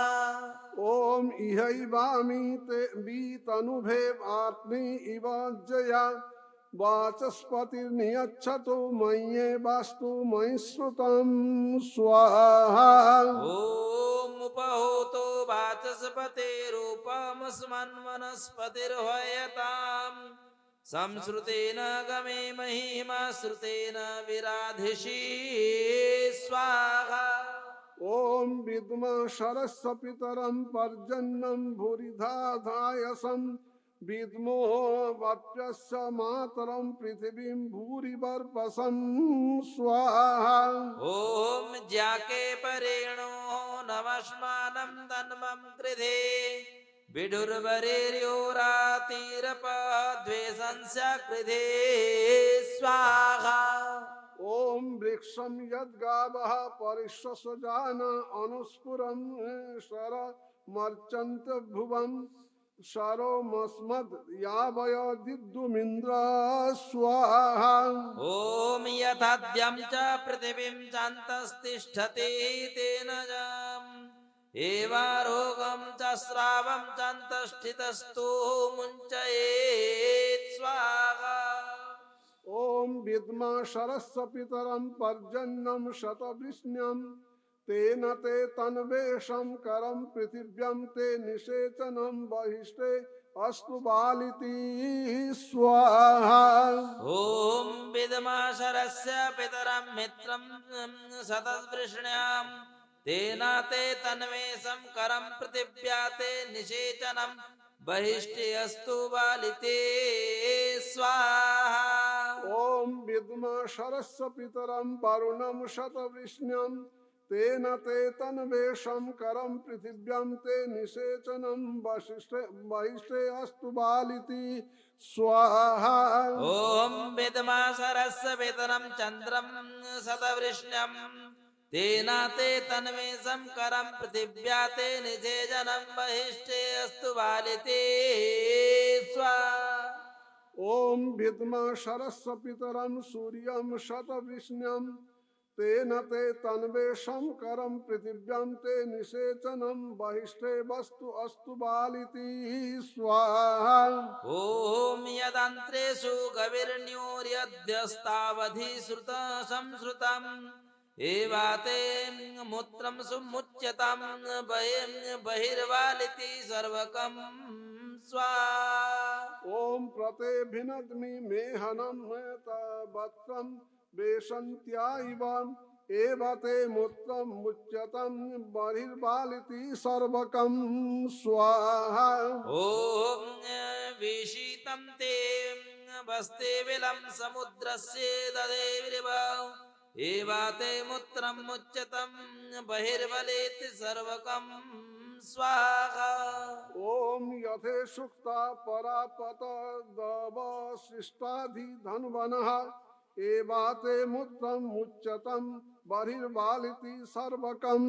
ओम इहैवामि ते वीतनुभे आत्मी इव जया वाचस्पतिर्नियच्छतु मय्येवस्तु मयि श्रुतं स्वाहा। ओम उपहोतो वाचस्पतिरूपमस्मन् वनस्पतिर्हयताम् संश्रुतेन गमे महिमा श्रुतेन विराधिषि स्वाहा। ओम विद्म शरस्य पितरं पर्जन्यं भूरिधाधायसं विद्मो वप्यस्य मातरं पृथिवीं भूरिवर्पसं स्वाहा। ओम ज्याके परेणो नमस्मानं तन्मं कृधे विडुर्वरेर्यो रातिरपद्वेषंस्य कृधे स्वाहा। ओम वृक्षं यद्गावः परिश्वसजान अनुस्फुरं शर मर्चन्त भुवं शरोमस्मद् यावयदिद्युमिन्द्र स्वाहा। ओम यथाद्यं च पृथिवीं चान्तस्तिष्ठति तेन जाम् एवारोगं च श्रावं चान्तस्थितस्तु मुञ्चयेत् स्वाहा। ओम विद्मा शरस्य पितरं पर्जन्यं शतवृष्ण्यं तेन ते तन्वेषं करं पृथिव्यं ते निषेचनं बहिष्टे अस्तु बालिति स्वाहा। ओम विद्मा शरस्य पितरं मित्रं शतवृष्ण्यां तेन ते तन्वेषं करं पृथिव्या ते निषेचनं बहिष्टे अस्तु बालिते स्वाहा। ओम विद्मा शरस्य पितरं वरुणं शतवृष्ण्यं तेन ते तन्वेषं करं पृथिव्यां ते निषेचनं वहिष्ठे अस्तु बालिति स्वाहा। ॐ विद्माशरस्य पितरं चन्द्रं शतवृष्ण्यं तेन ते तन्वेषं करं पृथिव्या ते निषेचनं वहिष्ठे अस्तु बालिते स्वाहा। ओम विद्मा शरस्य पितरं सूर्यं शतवृष्ण्यं तेन ते तन्वेषं करं पृथिव्यां ते निषेचनं वहिष्ठे वस्तु अस्तु बालिति स्वाहा। ॐ यदन्त्रेषु गविर्न्यूर्यद्यस्तावधि श्रुता संश्रुतम् एवाते मूत्रं सुमुच्यतं बहिर्वालिति सर्वकं स्वाहा। ओम प्रतेभिनद्मि मेहनं वत्रं वेशन्त्या इव एवते मूत्रं मुच्यतं बहिर्वालिति सर्वकं स्वाहा। ॐ विशीतं ते वस्ते विलं समुद्रस्य ददेविरिव एवाते मूत्रं मुच्यतं बहिर्वलेति सर्वकं स्वाहा। ओम यथे सुक्ता परापत दवशिष्टाधि धनवनः एवाते मूत्रं मुच्यतं बहिर्वालिति सर्वकं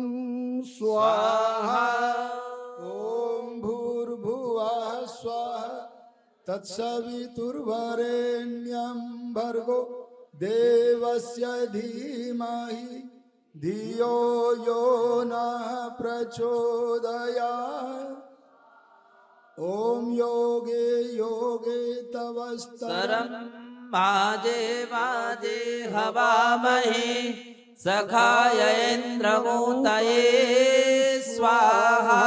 स्वाहा। ओम भूर्भुवः स्वः तत्सवितुर्वरेण्यं भर्गो देवस्य धीमहि धियो यो नः प्रचोदयात्। ओम योगे योगे तवस्तरं सरं माजे वाजे हवामहे सखाय इन्द्रमूतये स्वाहा।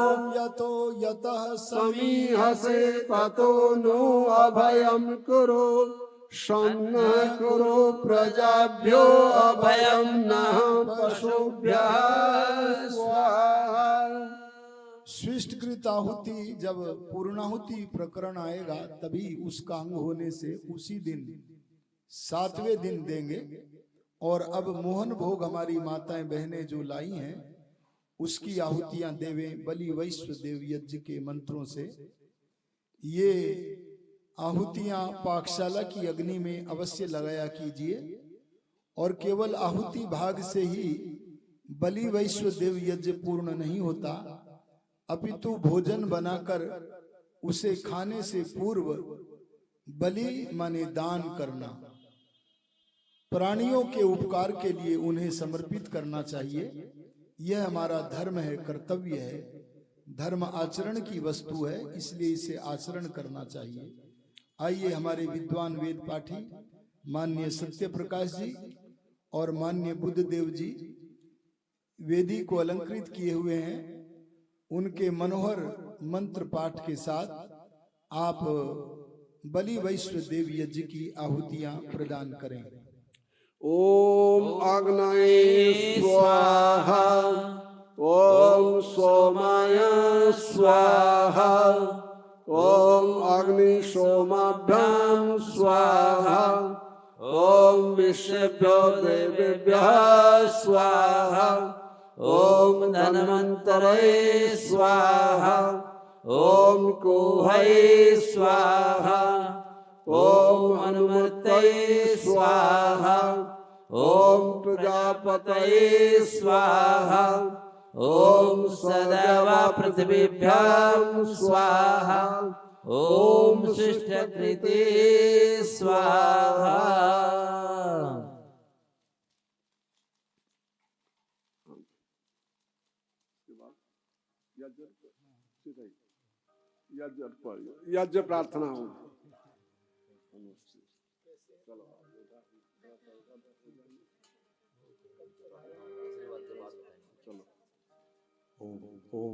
ओम यतो यतः समीहसे ततो नो अभयं कुरु शन्नः कुरु प्रजाभ्यो अभयं नः पशुभ्यः स्वाहा। स्विष्टकृत आहुति जब पूर्णाहुति प्रकरण आएगा तभी उसका अंग होने से उसी दिन 7वें दिन देंगे। और अब मोहन भोग हमारी माताएं बहनें जो लाई हैं उसकी आहुतियां देवें बलि वैश्व देव यज्ञ के मंत्रों से। ये आहुतियां पाकशाला की अग्नि में अवश्य लगाया कीजिए। और केवल आहुति भाग से ही बलि वैश्व देव यज्ञ पूर्ण नहीं होता, अपितु भोजन बनाकर उसे खाने से पूर्व बलि माने दान करना, प्राणियों के उपकार के लिए उन्हें समर्पित करना चाहिए। यह हमारा धर्म है, कर्तव्य है। धर्म आचरण की वस्तु है, इसलिए इसे आचरण करना चाहिए। आइए हमारे विद्वान वेद पाठी माननीय सत्य प्रकाश जी और माननीय बुद्ध देव जी वेदी को अलंकृत किए हुए हैं। उनके मनोहर मंत्र पाठ के साथ आप बलि वैश्व देव यज्ञ की आहुतियां प्रदान करें। ओम अग्नये स्वाहा। ओम सोमाय स्वाहा। ओम अग्नि सोमाभ्यां स्वाहा। ओम विश्वेभ्यो देवेभ्यः स्वाहा। ओम धन्वन्तरे स्वाहा। ओम कोहये स्वाहा। ओम अनुमतये स्वाहा। ओम प्रजापतये स्वाहा। ओम सदैव पृथ्वीभ्यां स्वाहा। ओम शिष्टकृते स्वाहा। यज्ञ प्रार्थना हो।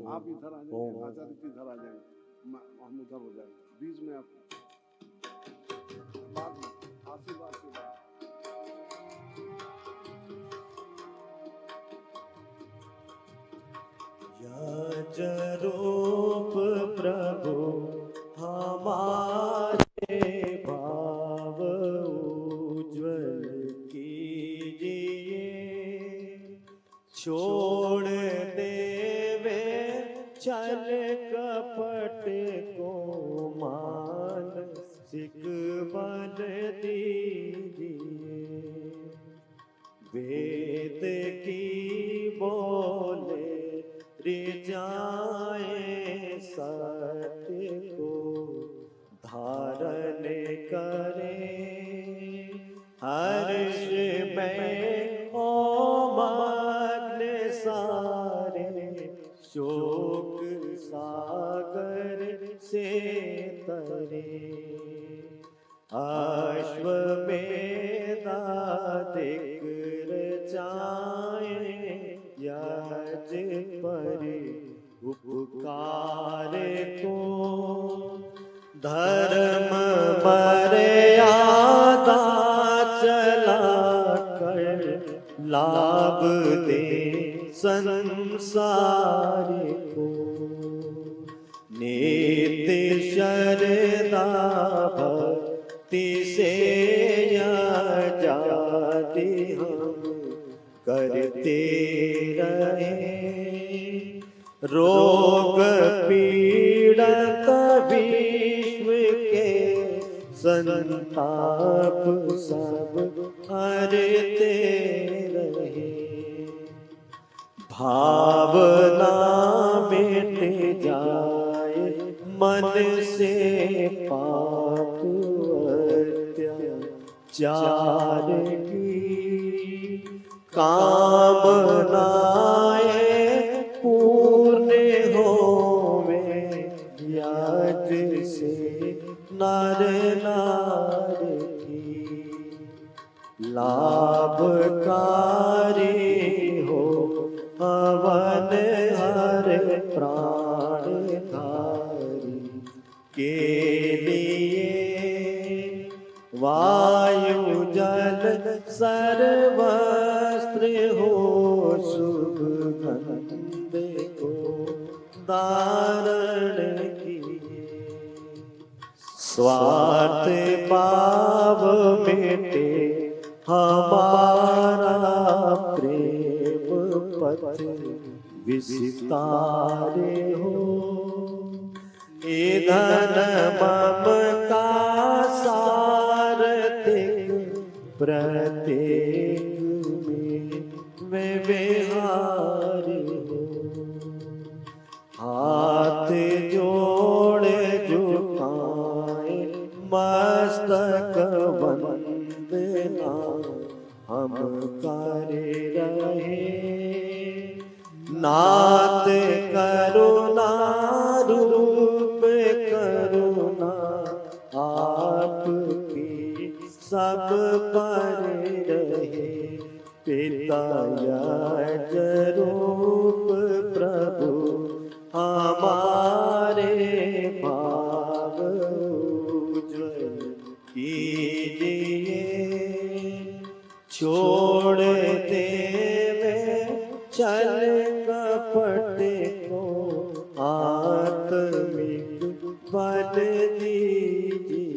आप इधर आ जाएंगे, आचार्य जी इधर आ जाएंगे, हम उधर हो जाएंगे। बीच में आप बाद में आशीर्वाद के बाद यजरूप प्रभु हमारे भाव उज्ज्वल कीजिए। छोड़ देवे छल कपट को मानसिक बल दीजिए। वेद की बोले रिजाएं सत्य को धारण करें। हर्ष में मग्न सारे शोक सागर से तरे। अश्वमेधाधिक रचाए यज पर उपकार को। धर्म मर्यादा चला कर लाभ दे संसार को। नित्य शरदा भक्ति से जाति हम करते रहे। रोग पीड़ित विश्व के संताप सब हरते रहे। भावना मिट जाए मन से पाप अत्याचार की। कामनाएं पूर्ण होवे यज से नर नारी की। लाभकारी हो हवन हर प्राणधारी के लिए। वायु जल सर्वस्त्र हो सुगंध को धारण किए। स्वार्थ भाव मिटे हमारा प्रेम पथ विस्तारे हो। धन मम का सारथिक प्रत्येक में विहार हो। हाथ जोड़ झुकाए मस्तक वंदना हम कर रहे। नाथ करुणा रूप करुणा आपकी सब पर रहे। पिता यज रूप प्रभु हमारे भाव उज्ज्वल कीजिए। छोड़ देवे छल कपट को आत्मिक बल दीजिए।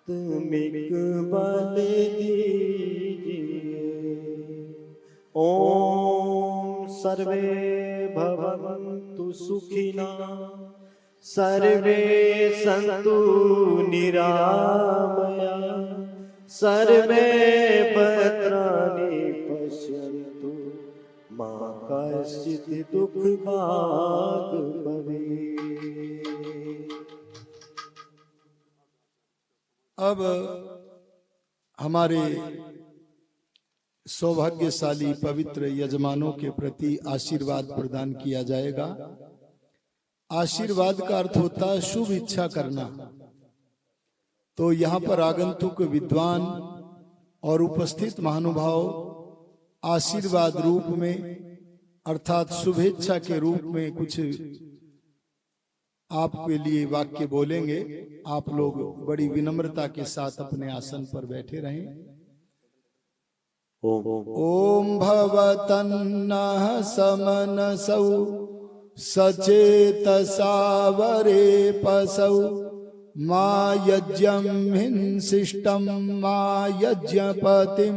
आत्मिक बल दीजिए। ओम सर्वे भवन्तु सुखिनः सर्वे सन्तु निरामया सर्वे भद्राणि पश्यन्तु मा कश्चित् दुःखभाग् भवेत्। अब हमारे सौभाग्यशाली पवित्र यजमानों के प्रति आशीर्वाद प्रदान किया जाएगा। आशीर्वाद का अर्थ होता है शुभ इच्छा करना। तो यहाँ पर आगंतुक विद्वान और उपस्थित महानुभाव आशीर्वाद रूप में अर्थात शुभेच्छा के रूप में कुछ आपके लिए वाक्य बोलेंगे। आप लोग बड़ी विनम्रता के साथ अपने आसन पर बैठे रहें। ओम भवतन्नः समनसौ सचेतसा वरे पसौ मा यज्ञं हिंसिष्टं मा यज्ञपतिं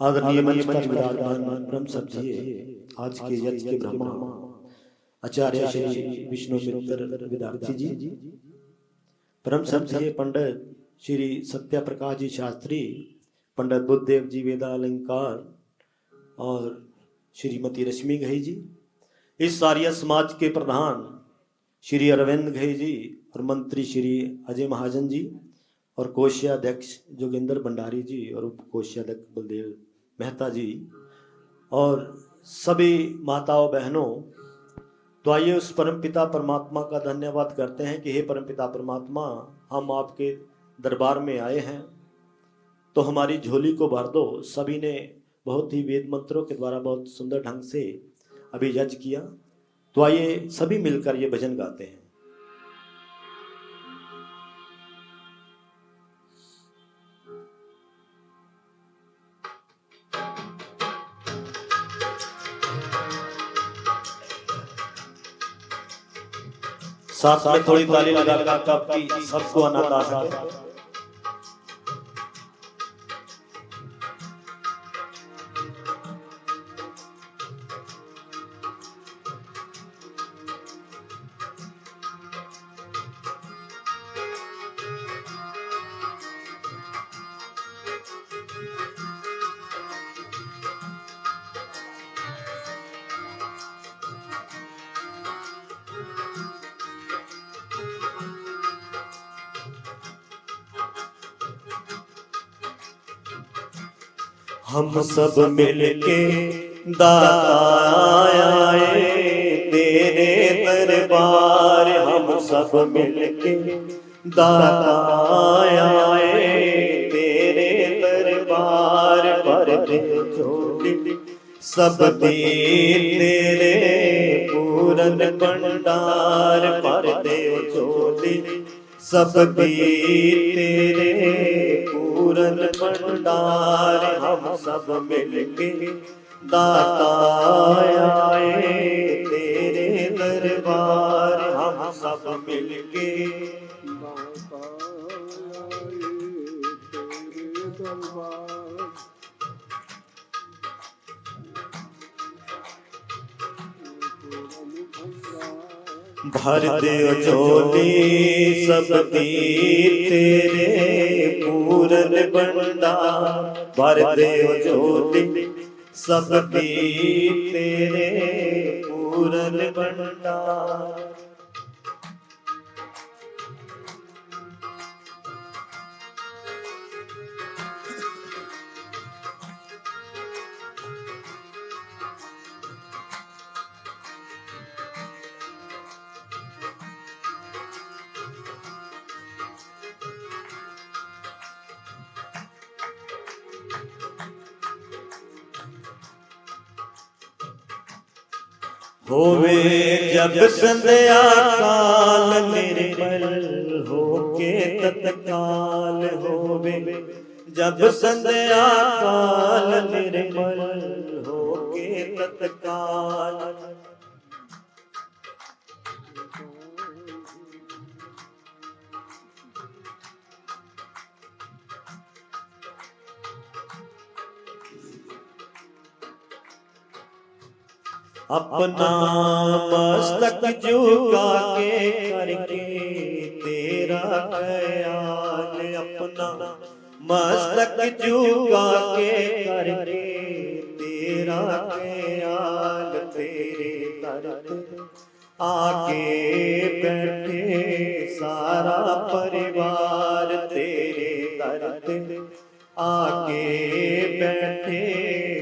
आदरणीय मंच पर विराजमान परम सब्जी आज के यज्ञ के ब्रह्मा आचार्य श्री विष्णु मित्र विद्यार्थी जी, परम सब्जी पंडित श्री सत्य प्रकाश जी शास्त्री, पंडित बुद्धदेव जी वेदालंकार और श्रीमती रश्मि घई जी, इस आर्य समाज के प्रधान श्री अरविंद घई जी और मंत्री श्री अजय महाजन जी और कोषाध्यक्ष जोगिंदर भंडारी जी और उप कोषाध्यक्ष बलदेव मेहता जी और सभी माताओं बहनों, तो आइए उस परमपिता परमात्मा का धन्यवाद करते हैं कि हे परमपिता परमात्मा, हम आपके दरबार में आए हैं तो हमारी झोली को भर दो। सभी ने बहुत ही वेद मंत्रों के द्वारा बहुत सुंदर ढंग से अभी यज्ञ किया, तो आइए सभी मिलकर ये भजन गाते हैं। साथ में थोड़ी ताली लगाकर आपकी सबको आनंद आ सके। हम सब मिलके दाता आए तेरे दरबार, हम सब मिलके दाता आए तेरे दरबार, पर दे झोली सब दे तेरे पूरन भंडार, पर दे झोली सब दे तेरे पूरन भंडार, हम सब मिलके दाता आए तेरे दरबार, हम सब मिलके दाता आए तेरे दरबार। भर दे झोली सब दी तेरे पूरन भंडार, भर दे झोली सब दी तेरे पूरन भंडार। होवे जब संध्या काल निर्मल होके तत्काल, होवे जब संध्या काल निर्मल होके तत्काल। अपना मस्तक झुका के करके तेरा ख्याल, अपना मस्तक झुका के करके तेरा ख्याल, तेरे दर पे आके बैठे सारा परिवार, तेरे दर पे आके बैठे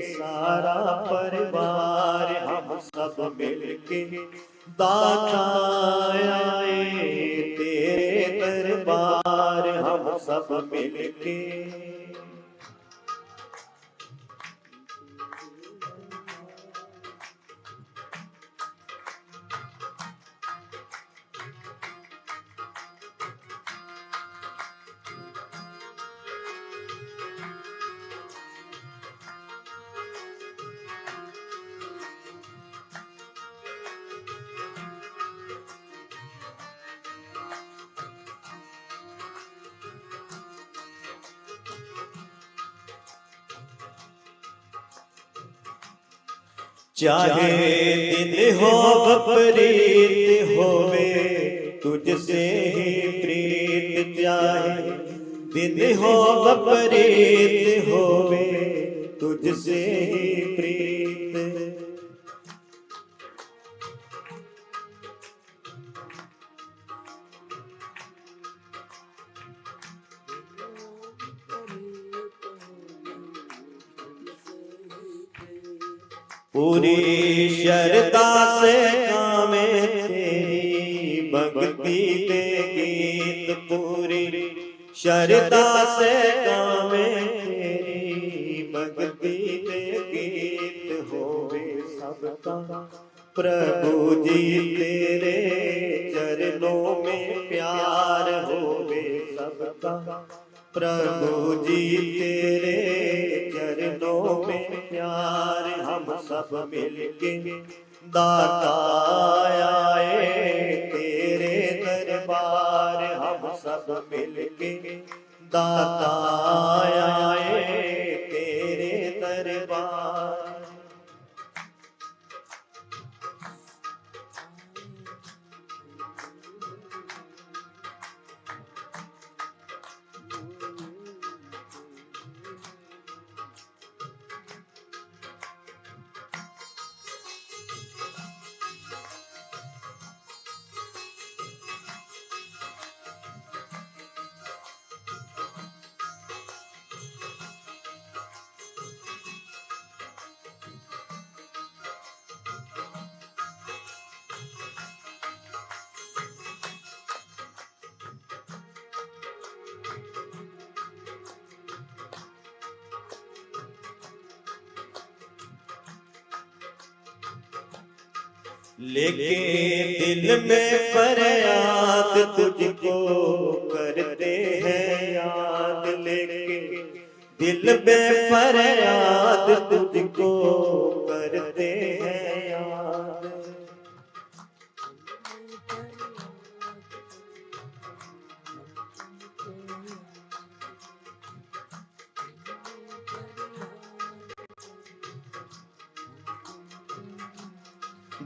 सारा परिवार, हम सब मिलके दाता आए तेरे दरबार, हम सब मिलके चाहे दिन हो विपरीत होवे तुझसे ही प्रीत, चाहे दिन हो विपरीत होवे तुझसे ही प्रीत। पूरी श्रद्धा से गावे तेरी भक्ति के गीत, पूरी श्रद्धा से गावे तेरी भक्ति के गीत होवे सबका। प्रभु जी तेरे चरणों में प्यार होवे सबका। प्रभु जी तेरे चरणों में प्यार, हम सब मिलके दाता आए तेरे दरबार, हम सब मिलके दाता आए तेरे दरबार। लेके दिल में फरियाद तुझको करते हैं याद, लेके दिल में फरियाद तुझको करते हैं याद।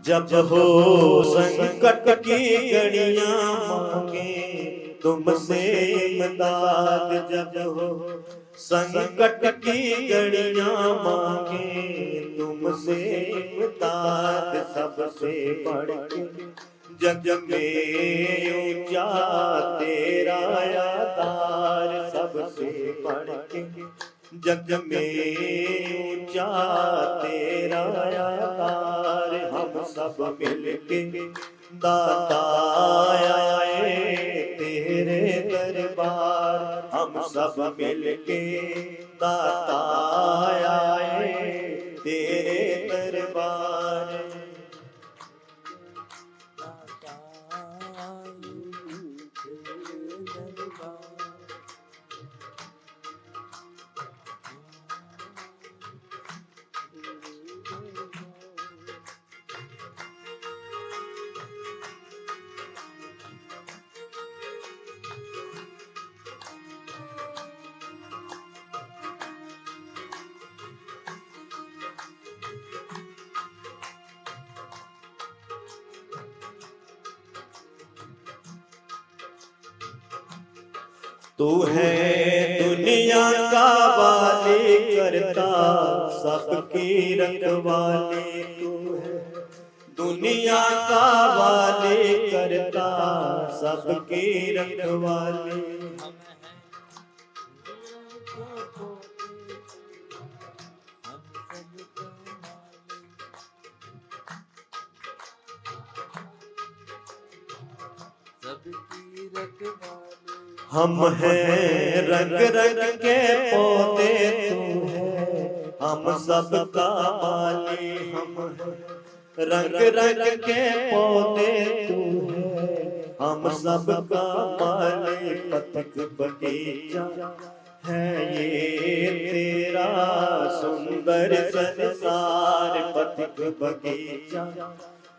जब हो संकट की घड़ियां मांगे तुमसे इमदाद, जब हो संकट की घड़ियां मांगे तुमसे इमदाद। सबसे बढ़ के जग में ऊंचा तेरा यादार, सबसे बढ़ के जग में ऊंचा तेरा यादार। हम सब मिलके दाता आए तेरे दरबार, हम सब मिलके दाता आए तेरे दरबार। तू है दुनिया का वाली करता सबकी रखवाली, तू है दुनिया का वाली करता सबकी रखवाली। हम हैं रंग रंग के पौधे तू है हम सबका माली, हम हैं रंग रंग के पौधे तू है हम सबका माली। पथिक बगीचा है ये तेरा सुंदर संसार, पथिक बगीचा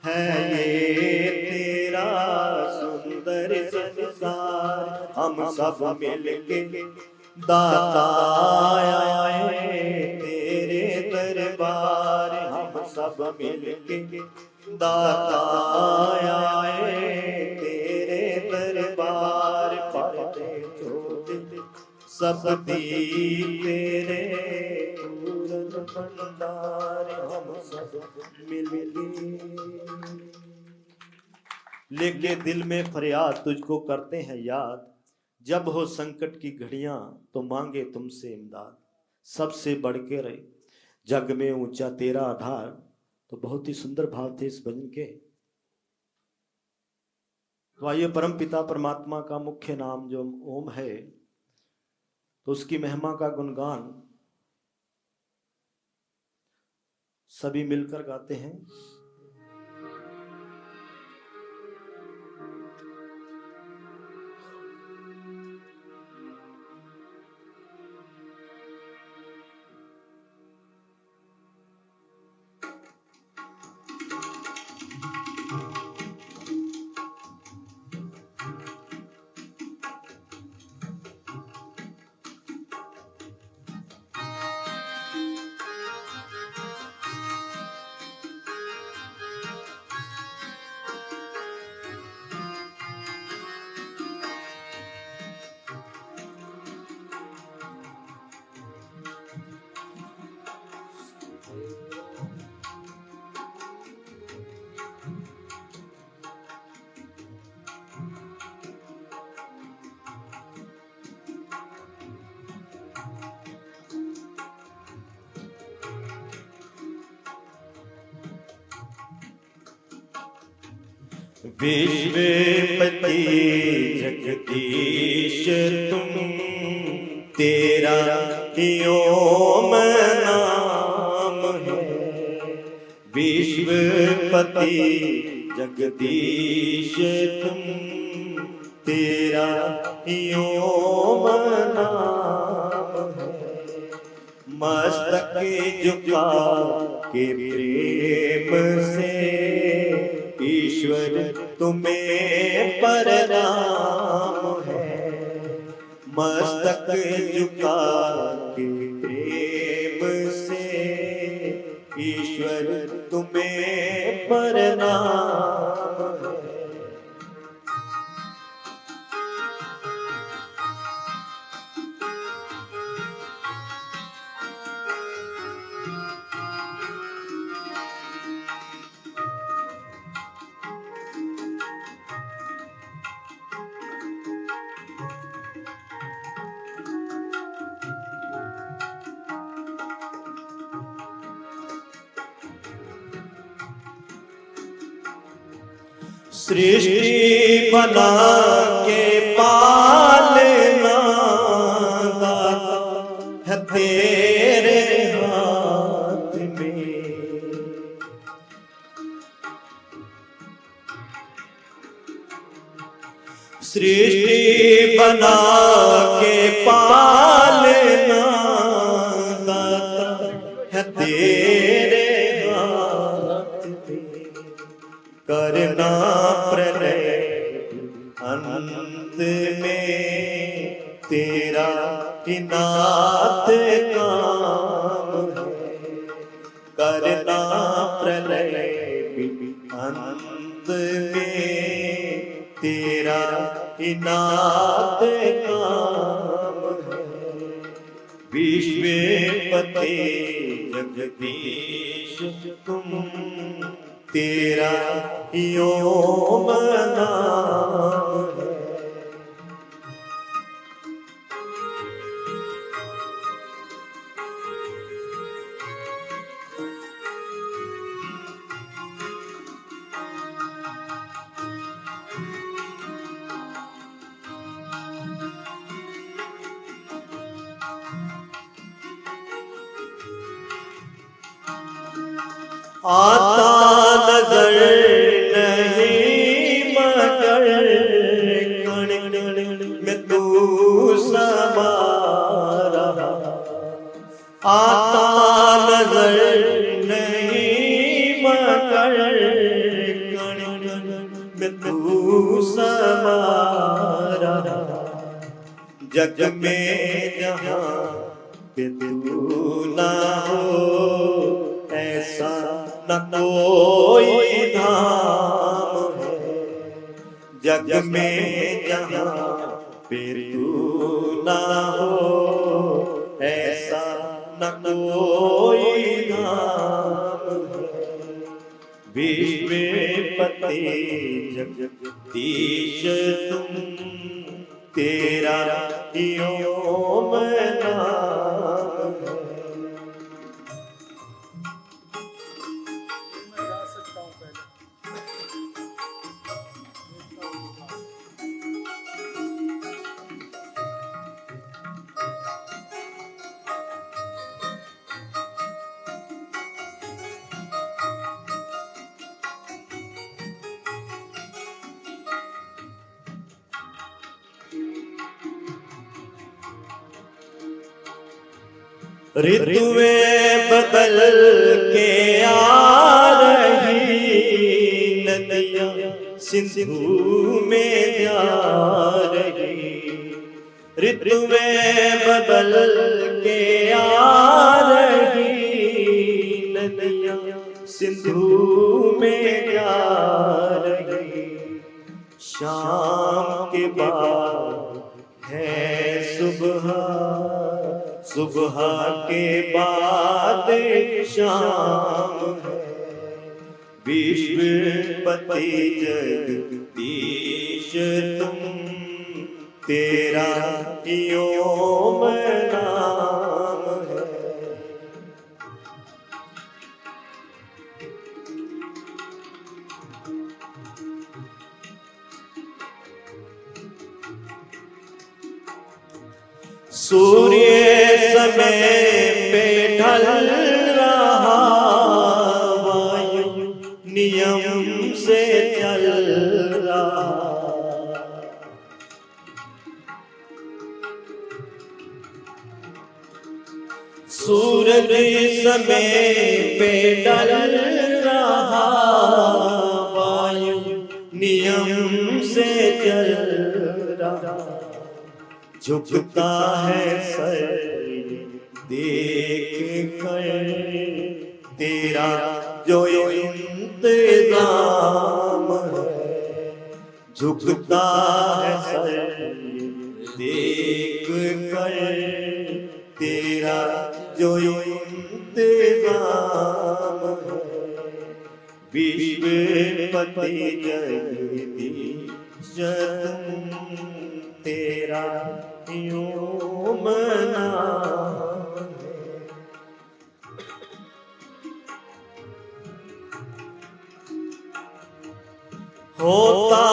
है ये तेरा सुंदर संसार। हम सब मिलके दाता आए तेरे दरबार, हम सब सब मिलके दाता आए तेरे दरबार पर छोटे सब दीप तेरे पूरन भंडार हम सब मिलके लेके दिल में फरियाद तुझको करते हैं याद जब हो संकट की घड़ियां तो मांगे तुमसे इमदाद सबसे बढ़ के रहे जग में ऊंचा तेरा आधार। तो बहुत ही सुंदर भाव थे इस भजन के। तो आइए परम पिता परमात्मा का मुख्य नाम जो ओम है तो उसकी महिमा का गुणगान सभी मिलकर गाते हैं। विश्वपति जगदीश तुम तेरा ओम नाम है। विश्वपति जगदीश तुम तेरा ओम नाम है। मस्तक झुका के प्रेम से ईश्वर तुम्हें प्रणाम है। मस्तक झुका के प्रेम से ईश्वर तुम्हें प्रणाम है। सृष्टि बना के पालना है तेरे हाथ में। सृष्टि बना के पालना है तेरे हाथ में। करना प्रलय अंत में तेरा नाथ काम है। करना प्रलय अंत में तेरा नाथ काम है। विश्वपति जगदीश तुम तेरा ओम नाम है। आता नजर नहीं मगर कण कण में तू समा रहा। आता नजर नहीं मगर कण कण में तू समा रहा। जग में जहाँ पे तू ना हो ऐसा न कोई धाम है जग में जहाँ पे तू ना हो, ऐसा न कोई धाम है। विश्वपति जगदीश तुम, तेरा ओम नाम है। ऋतुएं बदल के आ रही, नदियां सिंधु में जा रही। ऋतुएं बदल के आ रही, नदियां सिंधु में जा रही। शाम के बाद है सुबह, सुबह के बाद शाम है। विश्वपति जगदीश तुम, तेरा ओम नाम है। सूर्य समय पे ढल रहा, वायु नियम से चल रहा। सूरज समय पे ढल रहा, वायु नियम से चल रहा। झुकता है सर देख कर तेरा जो इंतजाम है। झुकता है सर देख कर तेरा जो इंतजाम है। विश्वपति जगदीश तुम, तेरा ओम नाम है। होता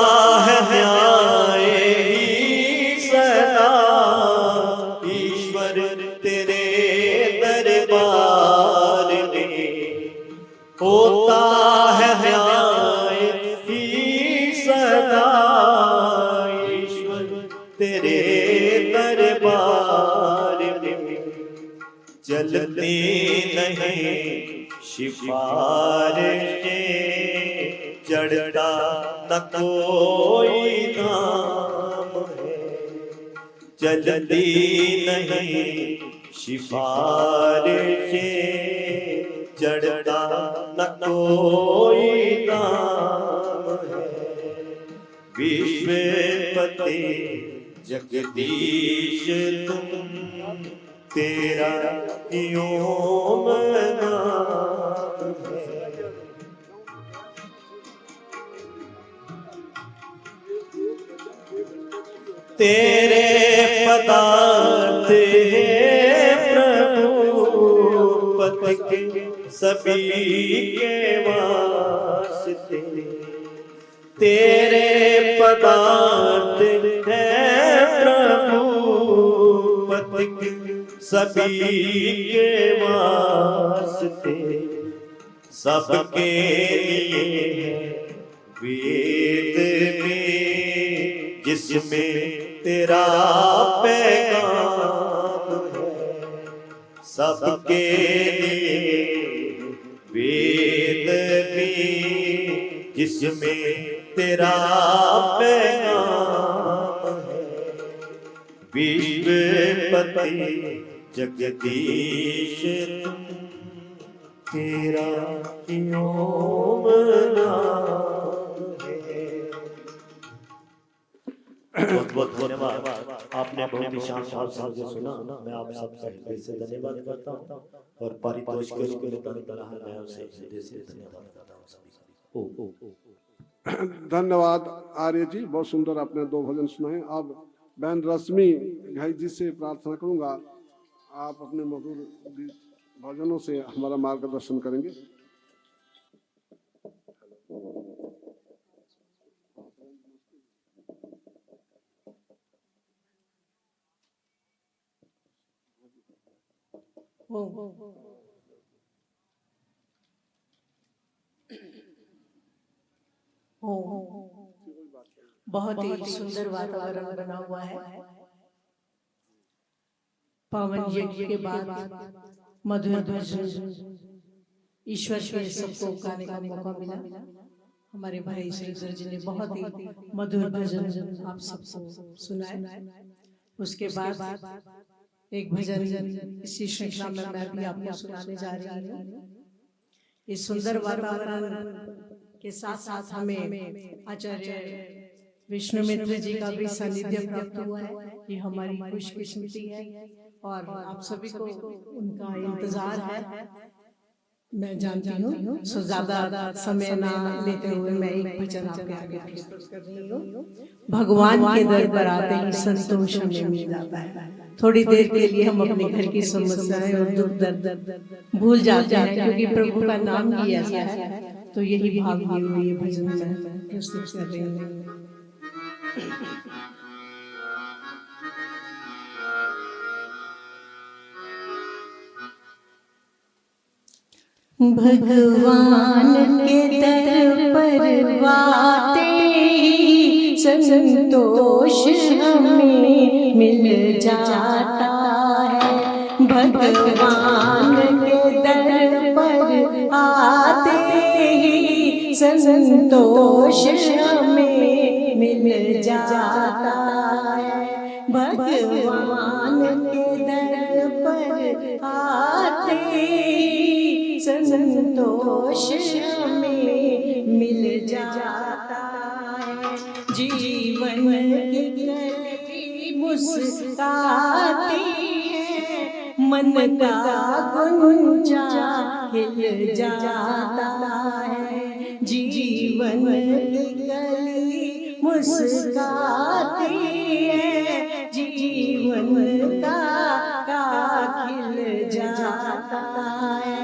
है न्याय ही सदा, ईश्वर तेरे दरबार में। होता है न्याय ही सदा, तेरे दरबार में। चलती नहीं सिफारिशें, चढ़ता न कोई नाम है। चलती नहीं सिफारिशें, चढ़ता न कोई नाम है। विश्वपति जगदीश तुम, तेरा ओम नाम है। तेरे पदार्थ है प्रभु, पथ के सभी के वास्ते। तेरे पदार्थ है प्रभु, पथ सभी के वास्ते। सबके लिए वेद में, जिसमें तेरा पैगाम है। सबके लिए वेद में, जिसमें तेरा पैगाम है। विश्वपति जगदीश तुम, तेरा ही ओम नाम है। बहुत बहुत धन्यवाद। आपने बहुत ही शानदार से मुझे सुना। मैं आप सबका हृदय से धन्यवाद करता हूँ और पारितोषिक के रूप में मैं उसे हृदय से धन्यवाद करता हूँ सभी का। धन्यवाद आर्य जी, बहुत सुंदर आपने 2 भजन सुनाए। अब बहन रश्मि घाई जी से प्रार्थना करूंगा, आप अपने मधुर भजनों से हमारा मार्गदर्शन करेंगे। बहुत ही सुंदर वातावरण बना हुआ है। पावन यज्ञ के बाद मधुर भजन ईश्वर के सबको गाने का मौका मिला। हमारे भाई श्रीधर जी ने बहुत ही मधुर भजन आप सबको सुनाए। उसके बाद एक भजन इसी श्रृंखला में मैं भी आपको सुनाने जा रही हूँ। इस सुंदर वातावरण के साथ साथ हमें आचार्य विष्णु मित्र जी का भी सानिध्य प्राप्त हुआ है। ये हमारी खुशकिस्मती है और आप सभी को उनका इंतजार है। मैं जानती हूँ, सो ज्यादा समय ना लेते हुए मैं एक भजन आपके आगे प्रस्तुत कर रही हूँ। भगवान के दर पर आते ही संतोष हमें मिल जाता है। थोड़ी देर के लिए हम अपने घर की समस्याएं और दुख दर्द भूल जाते हैं, क्योंकि प्रभु का नाम ही ऐसा है। तो यही भाव लिए हुए ये भजन मैं प्रस्तुत कर रही हूँ। भगवान के दर पर आते ही संतोष हमें मिल जाता है। भगवान के दर पर आते ही संतोष हमें मिल जाता है। भगवान के दर पर आते ही संतोष हमें मिल जाता है। जीवन की कली मुस्काती है, मन का गुंजा खिल जाता है। जीवन की कली मुस्काती है, जीवन का खिल जाता है।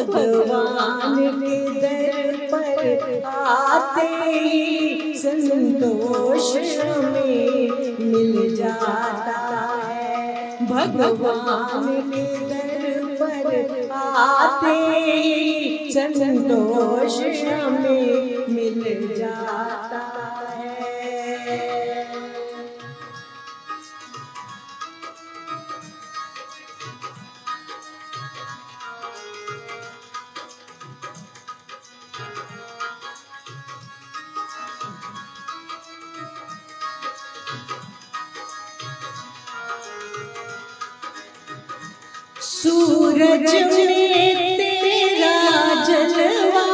भगवान के दर पर आते ही संतोष हमें मिल जाता है। भगवान के दर पर आते ही संतोष हमें मिल जाता है। सूरज में तेरा जलवा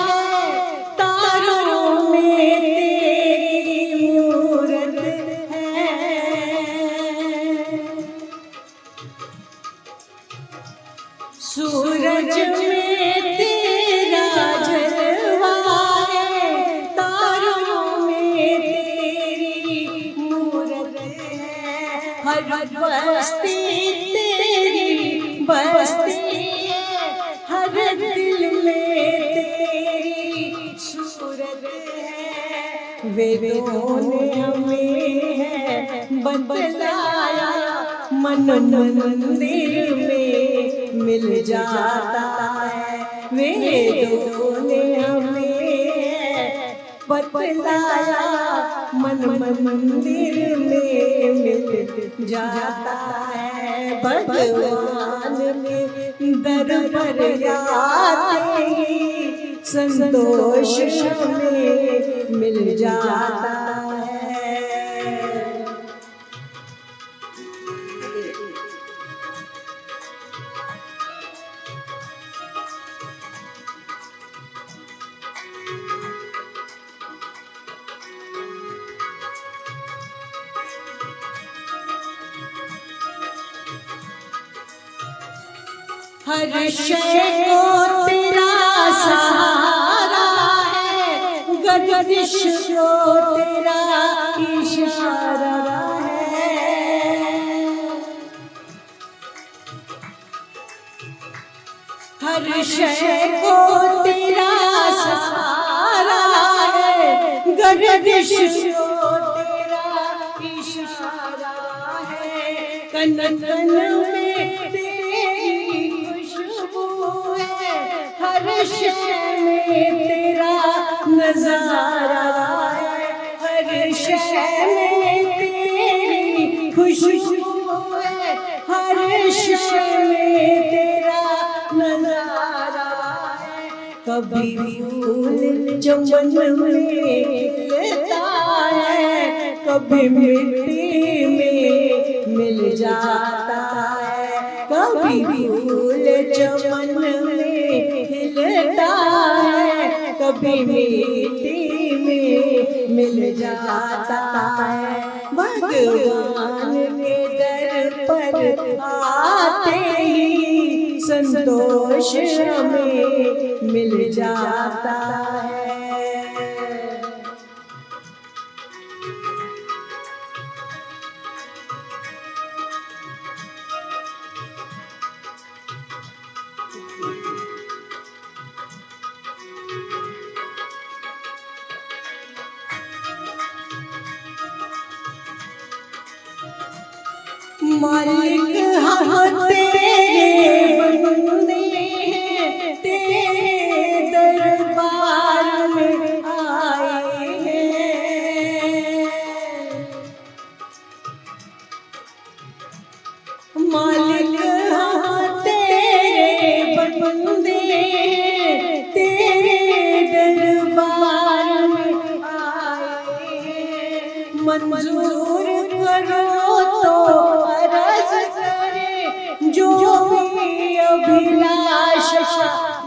है, तारों में तेरी मूरत है। सूरज में तेरा जलवा है, तारों में तेरी मूरत है। हर बस्ती बस्ती है, हर दिल में तेरी सूरत है। वेदों ने हमें है बतलाया, मन मंदिर में मिल जाता है। वेदों ने हमें है बतलाया, मन मन मंदिर में मिल जाता है, भगवान के दर पर आते ही संतोष हमें मिल जाता है। हर शय को तेरा सहारा है, गर्दिश को तेरा इशारा है। हर शय को तेरा सहारा है, गर्दिश को तेरा इशारा है। कन कन में तेरी खुशबू है, हर शय में तेरा नजारा है। हर शय में तेरी खुशबू है, हर शय में तेरा नजारा है। कभी फूल चमन में खिलता है, कभी मिट्टी में मिल जाता है। कभी फूल चमन में खिलता है, कभी मिट्टी में मिल जाता है। भगवान के दर पर आते ही संतोष हमें मिल जाता है। मालिक हम तेरे बंदे हैं, तेरे दरबार में आए हैं। मालिक हम तेरे बंदे हैं, तेरे दरबार में आए हैं। मंजूर करो तो अरज करे, जो भी अभिलाषा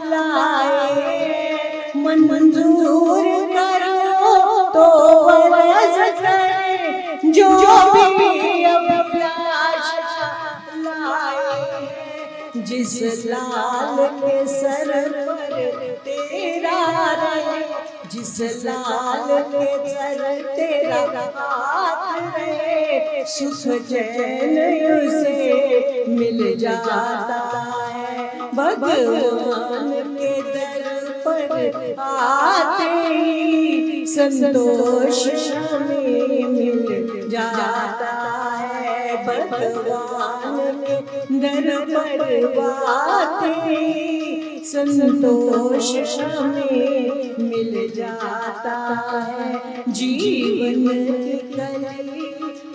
लाए। मंजूर करो तो अरज करे, जो भी अभिलाषा लाए। जिस लाल के सर पर तेरा रहे, जिस लाल के सर तेरा हाथ रहे, सुख चैन उसे मिल जाता है। भगवान के दर पर आते ही संतोष हमें मिल जाता है। भगवान के दर पर आते ही संतोष हमें मिल जाता है। जीवन की कली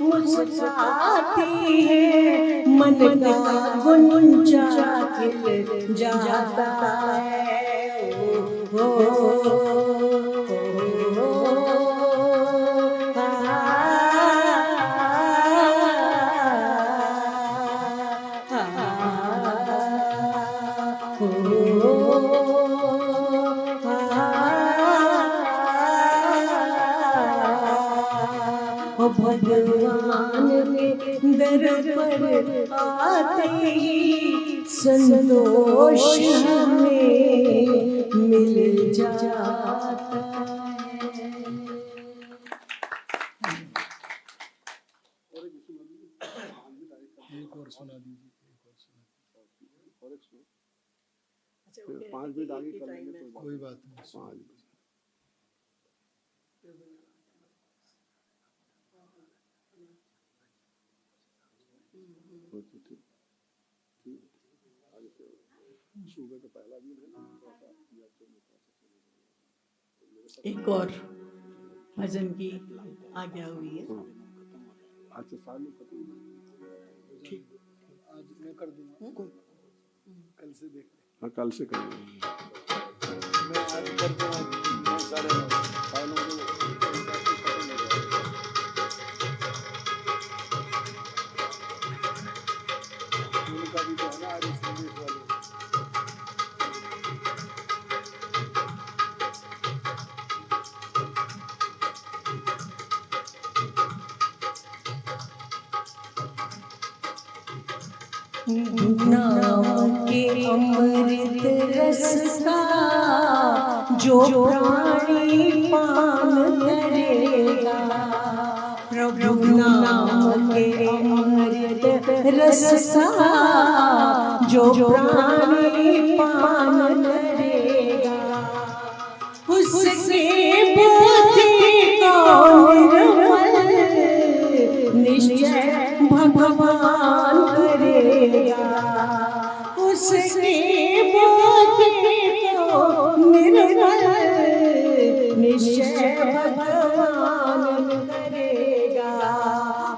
मुस्कुराती है, मन का गुंजा खिल जाता है। ओ, ओ, भगवान के दर पर आते ही संतोष हमें मिल जाता है। एक और सुना दीजिए, एक और सुना। 5 मिनट आगे कर लेंगे तो कोई बात नहीं। 5 मिनट। सुबह का पहला दिन है। एक और भजन की आज्ञा हुई है। अच्छा सालू ठीक, आज मैं कर दूंगा, कोई कल से देख हाँ कल से करेंगे। मैं आज कर दूंगा, बहुत सारे फाइलों उनका भी तो है ना आज संदेश वाले। नाम के अमृत रस का जो प्राणी पान करेगा, प्रभु नाम के अमृत रस का जो प्राणी पान करेगा, उसके बुद्धि को निर्मल निश्चय भगवान करेगा, उसके बुद्धि को निर्मल निश्चय भगवान करेगा।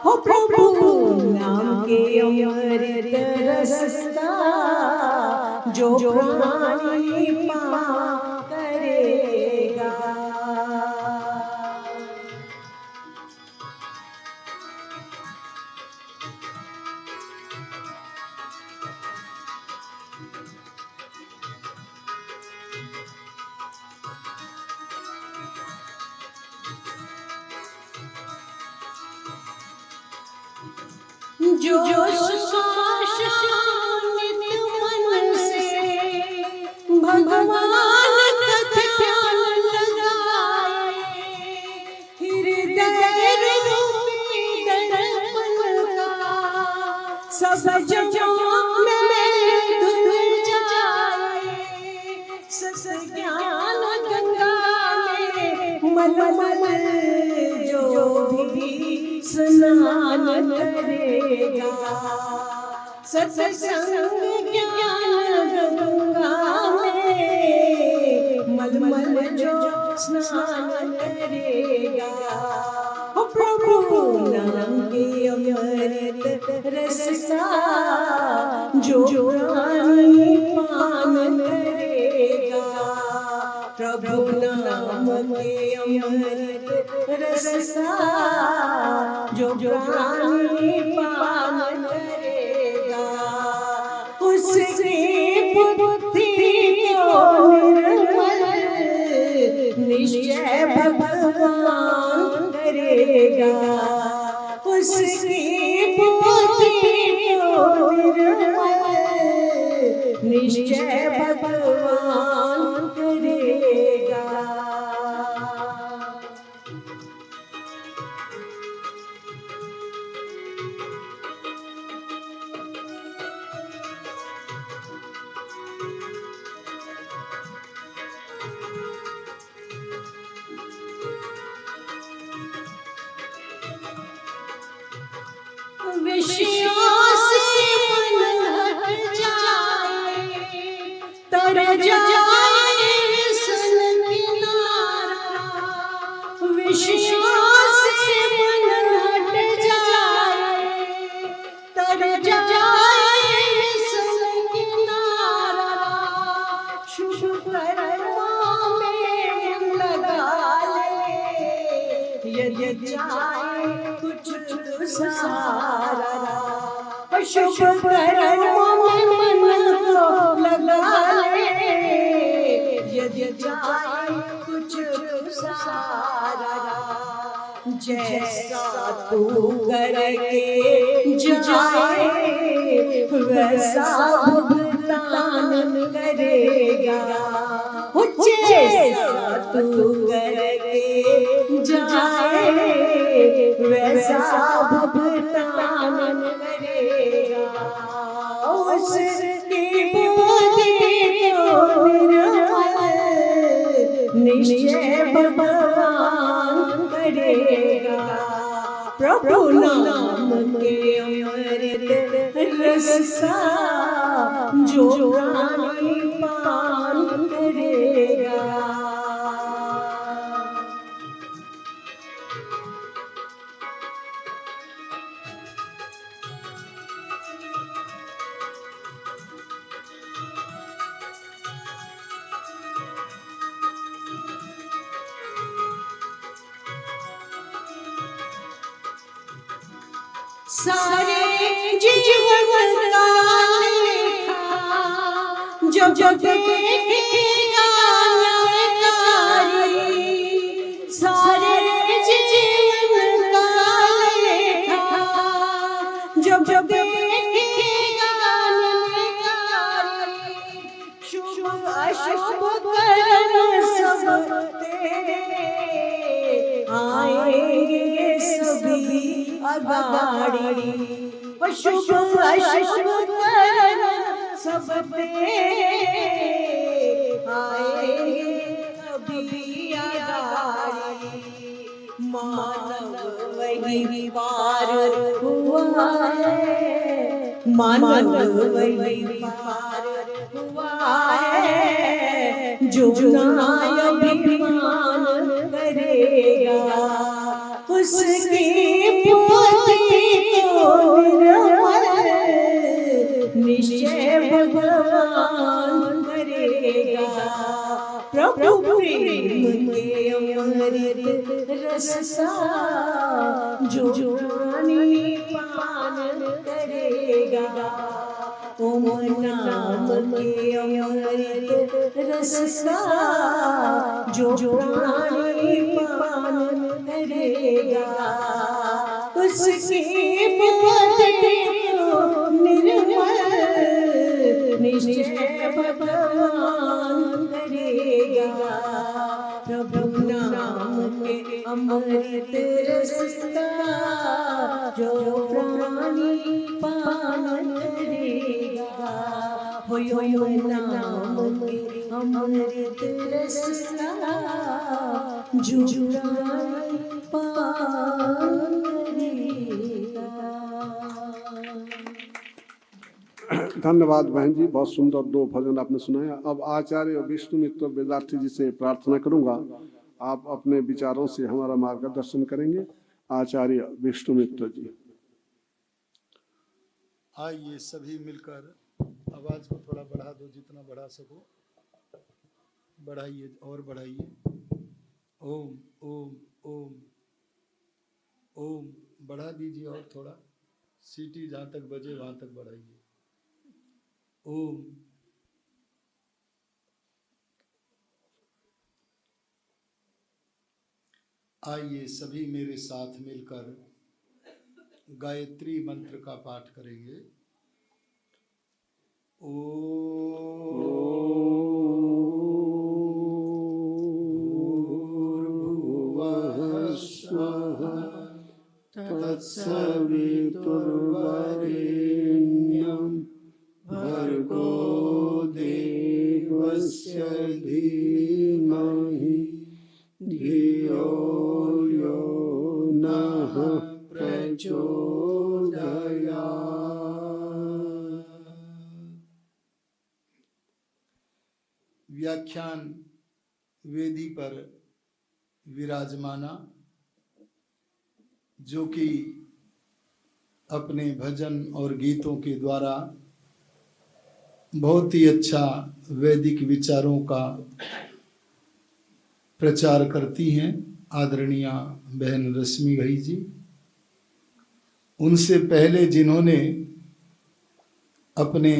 हो प्रभु नाम के अमृत रस का जो प्राणी पान करेगा। जो श्वास नित मन से भगवान का ध्यान लगाए, हृदय रूपी दर्पण का सब जगह में धुल जाए, सत ज्ञान गंगा में मलमल जो भी स्नान करेगा, सत्संग ज्ञान गंगा में मलमल जो स्नान करेगा। हो प्रभु नाम के अमृत रस का जो प्राणी पान करेगा, प्रभु नाम के अमृत रस का जो प्राणी पान करेगा, उसकी बुद्धि को निर्मल निश्चय भगवान करेगा, उसकी बुद्धि को निर्मल निश्चय भगवान करेगा। विषयों से मन हट जाए, तर जाए सन किनारा, विषयों से मन हट जाए, तर जाए सन किनारा, शुभ कर्मों में मन लगा ले, यदि जाए कुछ सहारा, शुभ कर्मों में मन को लगा ले, यदि जाए कुछ सहारा, जैसा तू करके जाए वैसा भुगतान करेगा, जैसा तू करके जाए वैसा भुगतान करेगा, उसकी बुद्धि को निर्मल निश्चय भगवान करेगा, प्रभु नाम के अमृत रस का जो प्राणी पान करेगा। सारे जीवन का लेखा जब देखेगा नरकारी, सारे जीवन का लेखा जब देखेगा नरकारी, शुभ अशुभ कर्म सब तेरे आएंगे सभी अगाड़ी, शुभ अशुभ कर्म सब तेरे आएंगे कभी अगाड़ी, मानव वही पार हुआ है, मानव वही पार हुआ है, जो अभिमान करेगा उसकी पोथी को निर्मल निश्चय भगवान करेगा, प्रभु प्रेम के अमृत रस सा जो रानी पान करेगा, ओम नाम के अमृत रस सा जो रानी पान करेगा, उसकी बुद्धि को निर्मल निश्चय भगवान करेगा, प्रभु नाम के अमृत रस का जो प्राणी पान करेगा, हो नाम के अमृत रस का जो प्राणी पान करेगा। धन्यवाद बहन जी, बहुत सुंदर दो भजन आपने सुनाया। अब आचार्य विष्णुमित्र वेदार्थी जी से प्रार्थना करूंगा, आप अपने विचारों से हमारा मार्गदर्शन करेंगे। आचार्य विष्णुमित्र जी। आइए सभी मिलकर आवाज को थोड़ा बढ़ा दो, जितना बढ़ा सको बढ़ाइए और बढ़ाइए। ओम ओम ओम ओम बढ़ा दीजिए और थोड़ा, सीटी जहाँ तक बजे वहाँ तक बढ़ाइए। ओम आइए सभी मेरे साथ मिलकर गायत्री मंत्र का पाठ करेंगे। भूर्भुवः स्वः तत्सवितुर्वरेण्यं भर्गो देवस्य धीमहि धियो यो नः प्रचोदयात्। व्याख्यान वेदी पर विराजमाना, जो कि अपने भजन और गीतों के द्वारा बहुत ही अच्छा वैदिक विचारों का प्रचार करती हैं, आदरणीय बहन रश्मि घई जी। उनसे पहले जिन्होंने अपने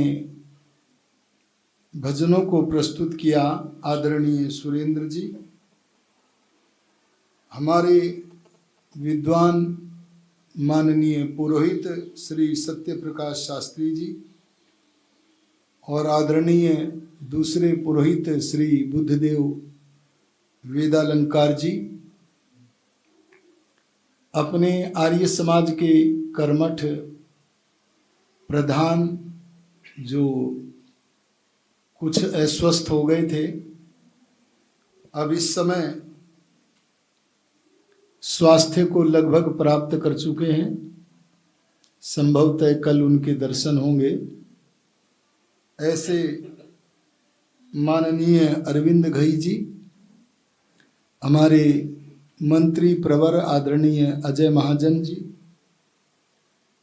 भजनों को प्रस्तुत किया, आदरणीय सुरेंद्र जी, हमारे विद्वान माननीय पुरोहित श्री सत्य प्रकाश शास्त्री जी, और आदरणीय दूसरे पुरोहित श्री बुद्धदेव वेदालंकार जी, अपने आर्य समाज के कर्मठ प्रधान जो कुछ अस्वस्थ हो गए थे, अब इस समय स्वास्थ्य को लगभग प्राप्त कर चुके हैं। संभवतः कल उनके दर्शन होंगे। ऐसे माननीय अरविंद घई जी, हमारे मंत्री प्रवर आदरणीय अजय महाजन जी,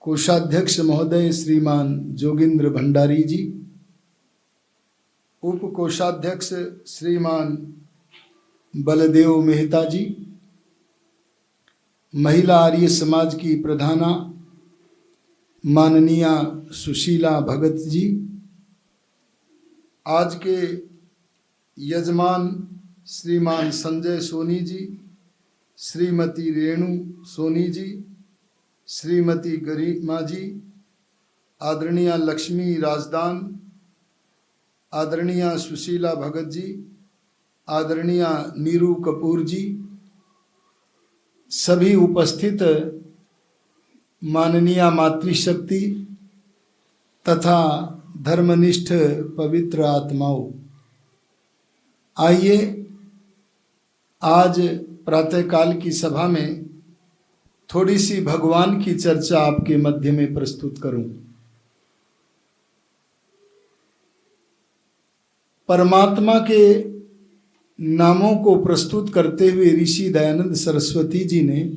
कोषाध्यक्ष महोदय श्रीमान जोगिंद्र भंडारी जी, उप कोषाध्यक्ष श्रीमान बलदेव मेहता जी, महिला आर्य समाज की प्रधाना माननीय सुशीला भगत जी, आज के यजमान श्रीमान संजय सोनी जी, श्रीमती रेणु सोनी जी, श्रीमती गरिमा जी, आदरणीय लक्ष्मी राजदान, आदरणीय सुशीला भगत जी, आदरणीय नीरू कपूर जी, सभी उपस्थित माननीय मातृशक्ति तथा धर्मनिष्ठ पवित्र आत्माओं, आइए आज प्रातःकाल की सभा में थोड़ी सी भगवान की चर्चा आपके मध्य में प्रस्तुत करूं। परमात्मा के नामों को प्रस्तुत करते हुए ऋषि दयानंद सरस्वती जी ने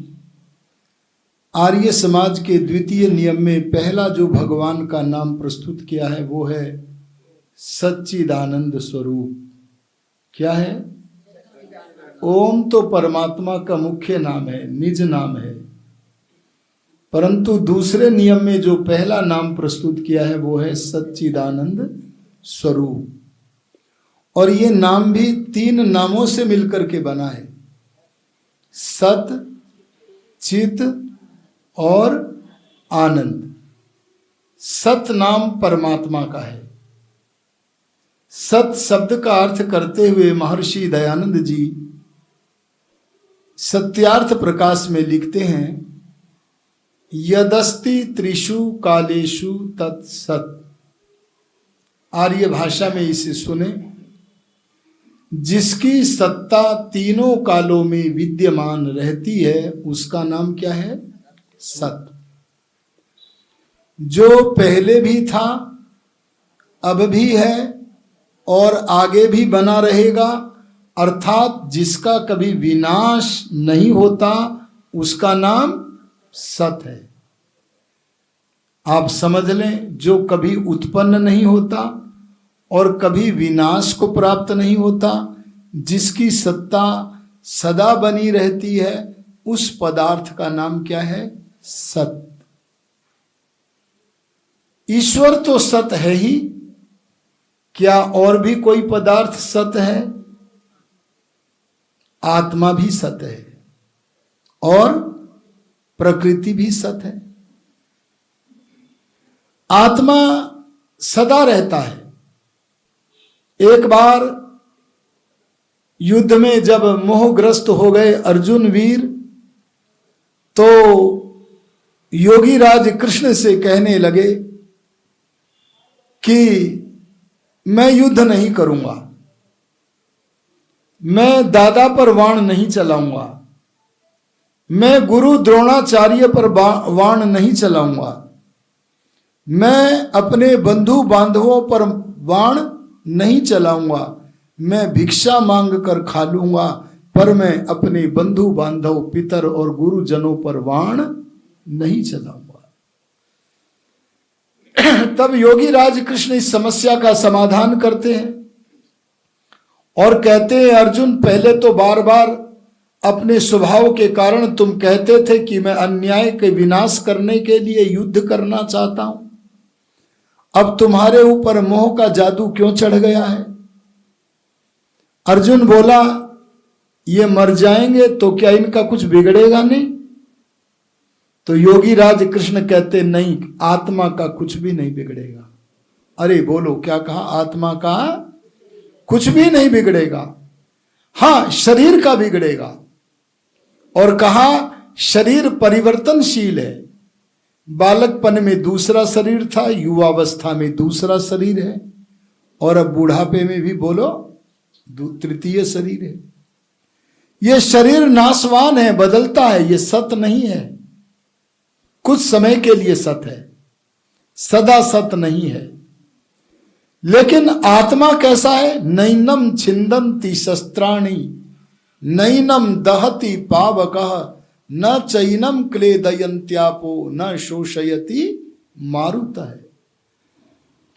आर्य समाज के द्वितीय नियम में पहला जो भगवान का नाम प्रस्तुत किया है वो है सच्चिदानंद स्वरूप। क्या है? ओम तो परमात्मा का मुख्य नाम है, निज नाम है, परंतु दूसरे नियम में जो पहला नाम प्रस्तुत किया है वो है सच्चिदानंद स्वरूप। और ये नाम भी 3 नामों से मिलकर के बना है, सत, चित और आनंद। सत नाम परमात्मा का है। सत शब्द का अर्थ करते हुए महर्षि दयानंद जी सत्यार्थ प्रकाश में लिखते हैं, यदस्ति त्रिषु कालेषु तत्सत। आर्य भाषा में इसे सुने, जिसकी सत्ता तीनों कालों में विद्यमान रहती है उसका नाम क्या है? सत। जो पहले भी था, अब भी है और आगे भी बना रहेगा, अर्थात जिसका कभी विनाश नहीं होता, उसका नाम सत है। आप समझ लें, जो कभी उत्पन्न नहीं होता और कभी विनाश को प्राप्त नहीं होता, जिसकी सत्ता सदा बनी रहती है, उस पदार्थ का नाम क्या है? सत। ईश्वर तो सत है ही, क्या और भी कोई पदार्थ सत है? आत्मा भी सत है और प्रकृति भी सत है। आत्मा सदा रहता है। एक बार युद्ध में जब मोहग्रस्त हो गए अर्जुन वीर, तो योगी राज कृष्ण से कहने लगे कि मैं युद्ध नहीं करूंगा, मैं दादा पर वाण नहीं चलाऊंगा, मैं गुरु द्रोणाचार्य पर वाण नहीं चलाऊंगा, मैं अपने बंधु बांधवों पर वाण नहीं चलाऊंगा, मैं भिक्षा मांग कर खा लूंगा, पर मैं अपने बंधु बांधव पितर और गुरुजनों पर वाण नहीं चलाऊंगा। तब योगी राज कृष्ण इस समस्या का समाधान करते हैं और कहते हैं, अर्जुन, पहले तो बार बार अपने स्वभाव के कारण तुम कहते थे कि मैं अन्याय के विनाश करने के लिए युद्ध करना चाहता हूं, अब तुम्हारे ऊपर मोह का जादू क्यों चढ़ गया है? अर्जुन बोला, ये मर जाएंगे तो क्या इनका कुछ बिगड़ेगा नहीं? तो योगी राज कृष्ण कहते, नहीं, आत्मा का कुछ भी नहीं बिगड़ेगा। अरे बोलो, क्या कहा? आत्मा का कुछ भी नहीं बिगड़ेगा, हां शरीर का बिगड़ेगा। और कहा शरीर परिवर्तनशील है, बालकपन में दूसरा शरीर था, युवावस्था में दूसरा शरीर है, और अब बुढ़ापे में भी बोलो तृतीय शरीर है। यह शरीर नाशवान है, बदलता है, यह सत नहीं है। कुछ समय के लिए सत है, सदा सत नहीं है। लेकिन आत्मा कैसा है? नैनम छिंदन्ति शस्त्राणि, नैनम दहति पावकः, न चैनम क्लेदयन्त्यापो, न शोषयति मारुतः।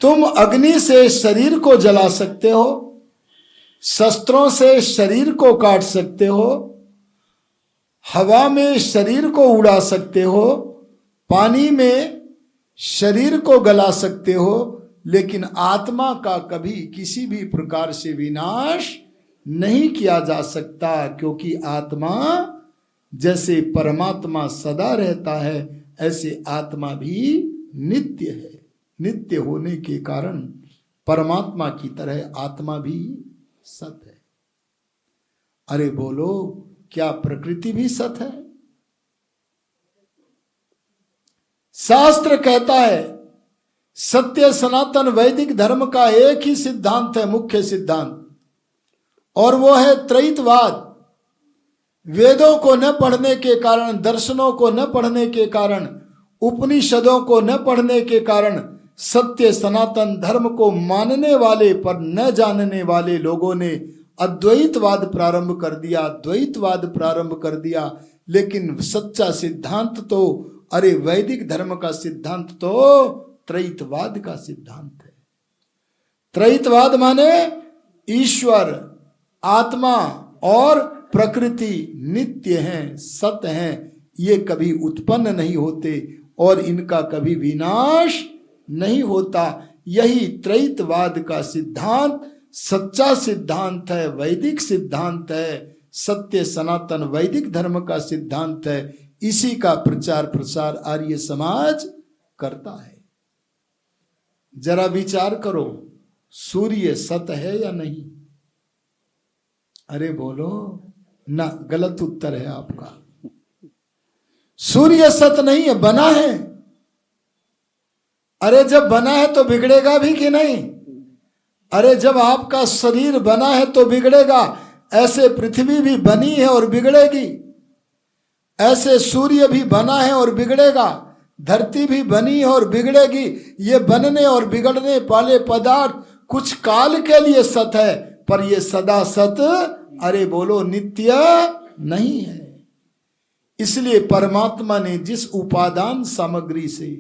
तुम अग्नि से शरीर को जला सकते हो, शस्त्रों से शरीर को काट सकते हो, हवा में शरीर को उड़ा सकते हो, पानी में शरीर को गला सकते हो, लेकिन आत्मा का कभी किसी भी प्रकार से विनाश नहीं किया जा सकता, क्योंकि आत्मा जैसे परमात्मा सदा रहता है, ऐसे आत्मा भी नित्य है। नित्य होने के कारण परमात्मा की तरह आत्मा भी सत है। अरे बोलो, क्या प्रकृति भी सत है? शास्त्र कहता है सत्य सनातन वैदिक धर्म का एक ही सिद्धांत है, मुख्य सिद्धांत, और वो है त्रैतवाद। वेदों को न पढ़ने के कारण, दर्शनों को न पढ़ने के कारण, उपनिषदों को न पढ़ने के कारण सत्य सनातन धर्म को मानने वाले पर न जानने वाले लोगों ने अद्वैतवाद प्रारंभ कर दिया, द्वैतवाद प्रारंभ कर दिया। लेकिन सच्चा सिद्धांत तो, अरे वैदिक धर्म का सिद्धांत तो त्रैतवाद का सिद्धांत है। त्रैतवाद माने ईश्वर, आत्मा और प्रकृति नित्य हैं, सत्य हैं, ये कभी उत्पन्न नहीं होते और इनका कभी विनाश नहीं होता। यही त्रैतवाद का सिद्धांत सच्चा सिद्धांत है, वैदिक सिद्धांत है, सत्य सनातन वैदिक धर्म का सिद्धांत है। इसी का प्रचार प्रसार आर्य समाज करता है। जरा विचार करो, सूर्य सत है या नहीं? अरे बोलो ना, गलत उत्तर है आपका। सूर्य सत नहीं है, बना है। अरे जब बना है तो बिगड़ेगा भी कि नहीं? अरे जब आपका शरीर बना है तो बिगड़ेगा। ऐसे पृथ्वी भी बनी है और बिगड़ेगी, ऐसे सूर्य भी बना है और बिगड़ेगा, धरती भी बनी है और बिगड़ेगी। ये बनने और बिगड़ने वाले पदार्थ कुछ काल के लिए सत है, पर ये सदा सत, अरे बोलो, नित्य नहीं है। इसलिए परमात्मा ने जिस उपादान सामग्री से,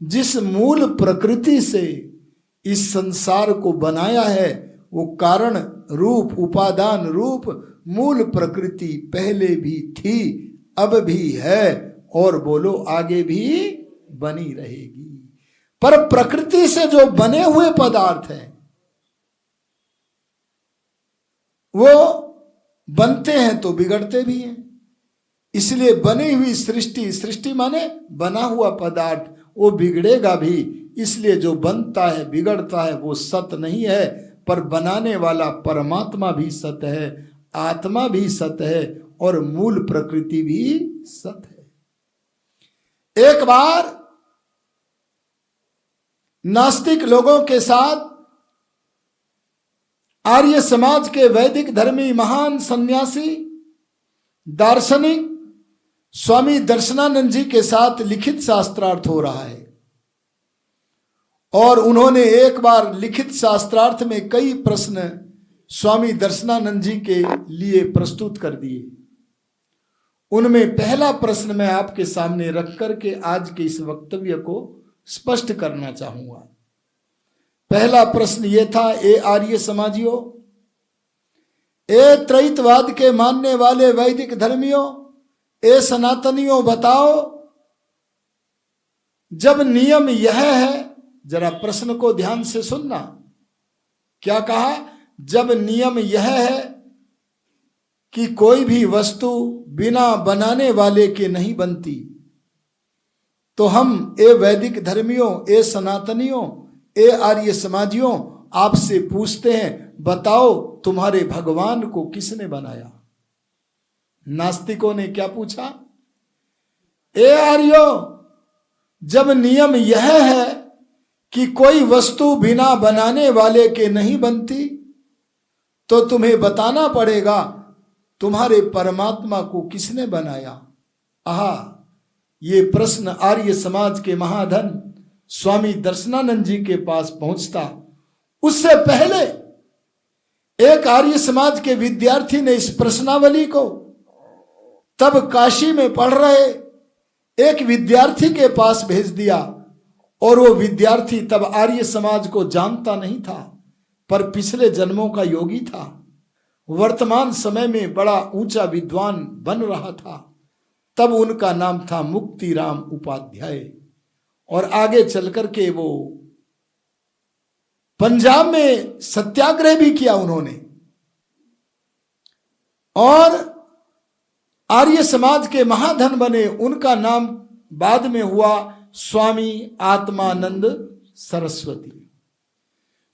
जिस मूल प्रकृति से इस संसार को बनाया है, वो कारण रूप, उपादान रूप मूल प्रकृति पहले भी थी, अब भी है और बोलो आगे भी बनी रहेगी। पर प्रकृति से जो बने हुए पदार्थ हैं वो बनते हैं तो बिगड़ते भी हैं। इसलिए बनी हुई सृष्टि, सृष्टि माने बना हुआ पदार्थ, वो बिगड़ेगा भी। इसलिए जो बनता है बिगड़ता है वो सत नहीं है, पर बनाने वाला परमात्मा भी सत है, आत्मा भी सत है और मूल प्रकृति भी सत है। एक बार नास्तिक लोगों के साथ आर्य समाज के वैदिक धर्मी महान सन्यासी दार्शनिक स्वामी दर्शनानंद जी के साथ लिखित शास्त्रार्थ हो रहा है, और उन्होंने एक बार लिखित शास्त्रार्थ में कई प्रश्न स्वामी दर्शनानंद जी के लिए प्रस्तुत कर दिए। उनमें पहला प्रश्न मैं आपके सामने रख करके आज के इस वक्तव्य को स्पष्ट करना चाहूंगा। पहला प्रश्न यह था, ए आर्य समाजियों, ए त्रैतवाद के मानने वाले वैदिक धर्मियों, ए सनातनियों, बताओ जब नियम यह है, जरा प्रश्न को ध्यान से सुनना, क्या कहा? जब नियम यह है कि कोई भी वस्तु बिना बनाने वाले के नहीं बनती, तो हम ए वैदिक धर्मियों, ए सनातनियों, ए आर्य समाजियों आपसे पूछते हैं, बताओ तुम्हारे भगवान को किसने बनाया? नास्तिकों ने क्या पूछा? ए आर्यो, जब नियम यह है कि कोई वस्तु बिना बनाने वाले के नहीं बनती, तो तुम्हें बताना पड़ेगा तुम्हारे परमात्मा को किसने बनाया। आहा, ये प्रश्न आर्य समाज के महाधन स्वामी दर्शनानंद जी के पास पहुंचता, उससे पहले एक आर्य समाज के विद्यार्थी ने इस प्रश्नावली को तब काशी में पढ़ रहे एक विद्यार्थी के पास भेज दिया, और वो विद्यार्थी तब आर्य समाज को जानता नहीं था, पर पिछले जन्मों का योगी था, वर्तमान समय में बड़ा ऊंचा विद्वान बन रहा था। तब उनका नाम था मुक्तिराम उपाध्याय, और आगे चल करके वो पंजाब में सत्याग्रह भी किया उन्होंने। और आर्य समाज के महाधन बने। उनका नाम बाद में हुआ स्वामी आत्मानंद सरस्वती।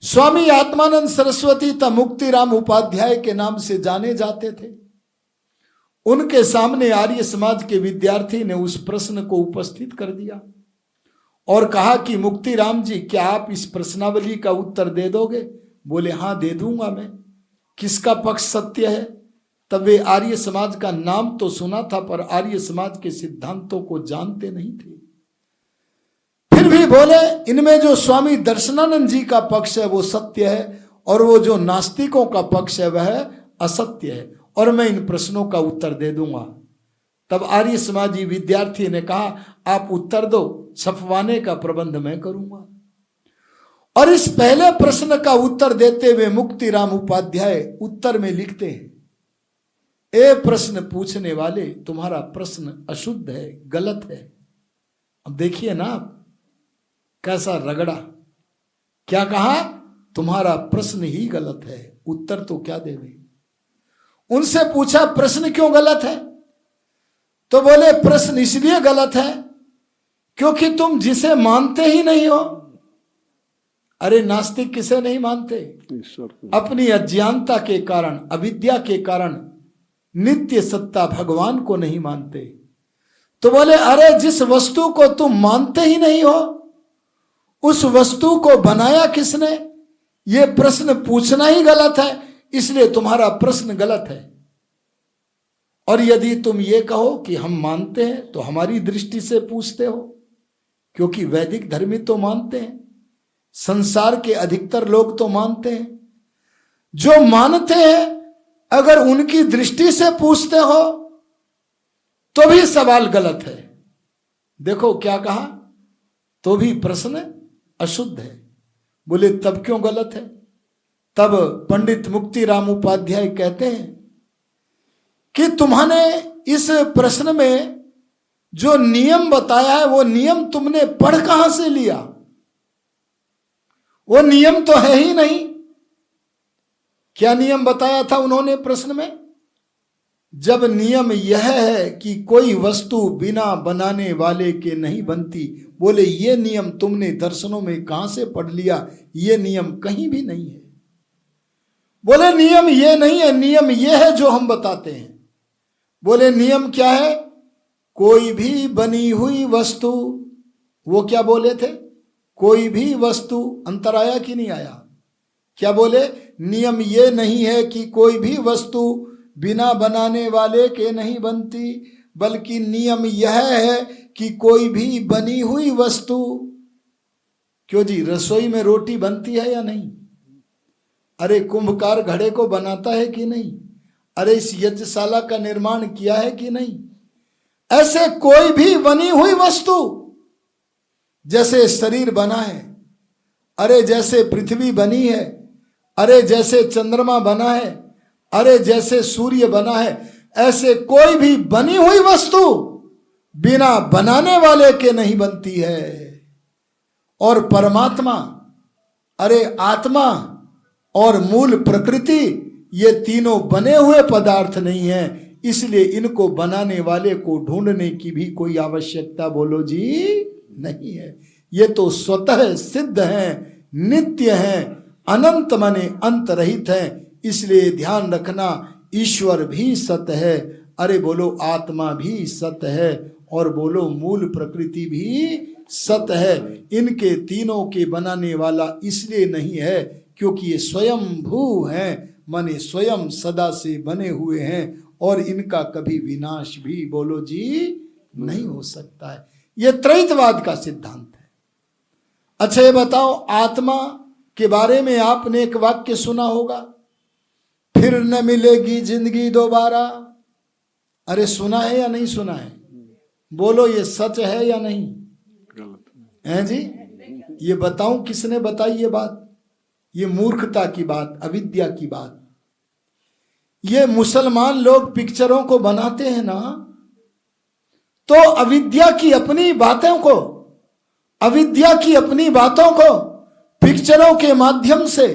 स्वामी आत्मानंद सरस्वती तब मुक्तिराम उपाध्याय के नाम से जाने जाते थे। उनके सामने आर्य समाज के विद्यार्थी ने उस प्रश्न को उपस्थित कर दिया और कहा कि मुक्तिराम जी, क्या आप इस प्रश्नावली का उत्तर दे दोगे? बोले हाँ दे दूंगा मैं। किसका पक्ष सत्य है? तब वे आर्य समाज का नाम तो सुना था पर आर्य समाज के सिद्धांतों को जानते नहीं थे। फिर भी बोले इनमें जो स्वामी दर्शनानंद जी का पक्ष है वो सत्य है और वो जो नास्तिकों का पक्ष है वह असत्य है और मैं इन प्रश्नों का उत्तर दे दूंगा। तब आर्य समाजी विद्यार्थी ने कहा आप उत्तर दो, छपवाने का प्रबंध मैं करूंगा। और इस पहले प्रश्न का उत्तर देते हुए मुक्तिराम उपाध्याय उत्तर में लिखते हैं, ए प्रश्न पूछने वाले, तुम्हारा प्रश्न अशुद्ध है, गलत है। अब देखिए ना आप कैसा रगड़ा। क्या कहा? तुम्हारा प्रश्न ही गलत है, उत्तर तो क्या देवे। उनसे पूछा प्रश्न क्यों गलत है? तो बोले प्रश्न इसलिए गलत है क्योंकि तुम जिसे मानते ही नहीं हो। अरे नास्तिक किसे नहीं मानते? अपनी अज्ञानता के कारण, अविद्या के कारण नित्य सत्ता भगवान को नहीं मानते। तो बोले अरे जिस वस्तु को तुम मानते ही नहीं हो उस वस्तु को बनाया किसने? ये प्रश्न पूछना ही गलत है, इसलिए तुम्हारा प्रश्न गलत है। और यदि तुम ये कहो कि हम मानते हैं तो हमारी दृष्टि से पूछते हो, क्योंकि वैदिक धर्मी तो मानते हैं, संसार के अधिकतर लोग तो मानते हैं। जो मानते हैं अगर उनकी दृष्टि से पूछते हो तो भी सवाल गलत है। देखो क्या कहा, तो भी प्रश्न अशुद्ध है। बोले तब क्यों गलत है? तब पंडित मुक्तिराम उपाध्याय कहते हैं कि तुम्हारे इस प्रश्न में जो नियम बताया है वो नियम तुमने पढ़ कहां से लिया? वो नियम तो है ही नहीं। क्या नियम बताया था उन्होंने प्रश्न में? जब नियम यह है कि कोई वस्तु बिना बनाने वाले के नहीं बनती, बोले ये नियम तुमने दर्शनों में कहां से पढ़ लिया? ये नियम कहीं भी नहीं है। बोले नियम ये नहीं है, नियम ये है जो हम बताते हैं। बोले नियम क्या है? कोई भी बनी हुई वस्तु, वो क्या बोले थे? कोई भी वस्तु, अंतर आया कि नहीं आया? क्या बोले? नियम ये नहीं है कि कोई भी वस्तु बिना बनाने वाले के नहीं बनती, बल्कि नियम यह है कि कोई भी बनी हुई वस्तु, क्यों जी रसोई में रोटी बनती है या नहीं? अरे कुंभकार घड़े को बनाता है कि नहीं? अरे इस यज्ञशाला का निर्माण किया है कि नहीं? ऐसे कोई भी बनी हुई वस्तु, जैसे शरीर बना है, अरे जैसे पृथ्वी बनी है, अरे जैसे चंद्रमा बना है, अरे जैसे सूर्य बना है, ऐसे कोई भी बनी हुई वस्तु बिना बनाने वाले के नहीं बनती है। और परमात्मा, अरे आत्मा और मूल प्रकृति, ये तीनों बने हुए पदार्थ नहीं है, इसलिए इनको बनाने वाले को ढूंढने की भी कोई आवश्यकता बोलो जी नहीं है। ये तो स्वतः सिद्ध हैं, नित्य हैं, अनंत माने अंत रहित हैं। इसलिए ध्यान रखना, ईश्वर भी सत्य है, अरे बोलो आत्मा भी सत्य है, और बोलो मूल प्रकृति भी सत्य है। इनके तीनों के बनाने वाला इसलिए नहीं है क्योंकि ये स्वयं भू हैं, माने स्वयं सदा से बने हुए हैं, और इनका कभी विनाश भी बोलो जी नहीं हो सकता है। ये त्रैतवाद का सिद्धांत है। अच्छा ये बताओ, आत्मा के बारे में आपने एक वाक्य सुना होगा, फिर न मिलेगी जिंदगी दोबारा। अरे सुना है या नहीं सुना है? बोलो ये सच है या नहीं? है जी? ये बताऊं किसने बताई ये बात? ये मूर्खता की बात, अविद्या की बात। ये मुसलमान लोग पिक्चरों को बनाते हैं ना, तो अविद्या की अपनी बातों को, अविद्या की अपनी बातों को पिक्चरों के माध्यम से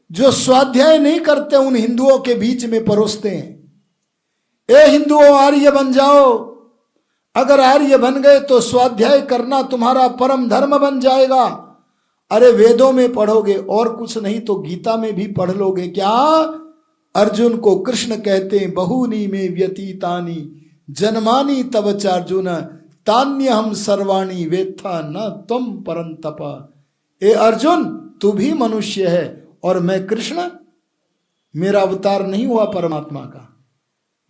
जो स्वाध्याय नहीं करते उन हिंदुओं के बीच में परोसते हैं। ए हिंदुओं, आर्य बन जाओ। अगर आर्य बन गए तो स्वाध्याय करना तुम्हारा परम धर्म बन जाएगा। अरे वेदों में पढ़ोगे और कुछ नहीं तो गीता में भी पढ़ लोगे। क्या अर्जुन को कृष्ण कहते हैं, बहुनी में व्यतीतानि जन्मानि तव च अर्जुन तान्यहम सर्वाणि वेत्था न तुम परंतप। ए अर्जुन, तू भी मनुष्य है और मैं कृष्ण, मेरा अवतार नहीं हुआ परमात्मा का,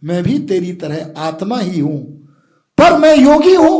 मैं भी तेरी तरह आत्मा ही हूं, पर मैं योगी हूं।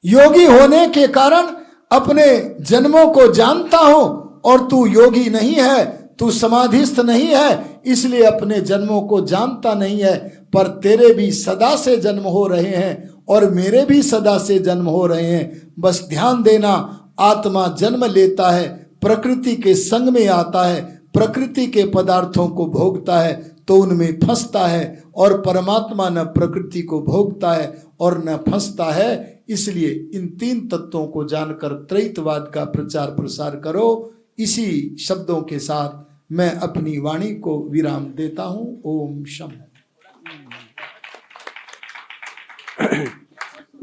योगी होने के कारण अपने जन्मों को जानता हूं और तू योगी नहीं है, तू समाधिस्थ नहीं है, इसलिए अपने जन्मों को जानता नहीं है। पर तेरे भी सदा से जन्म हो रहे हैं और मेरे भी सदा से जन्म हो रहे हैं। बस ध्यान देना, आत्मा जन्म लेता है, प्रकृति के संग में आता है, प्रकृति के पदार्थों को भोगता है तो उनमें फंसता है, और परमात्मा न प्रकृति को भोगता है और न फंसता है। इसलिए इन तीन तत्वों को जानकर त्रैतवाद का प्रचार प्रसार करो। इसी शब्दों के साथ मैं अपनी वाणी को विराम देता हूं। ओम शम।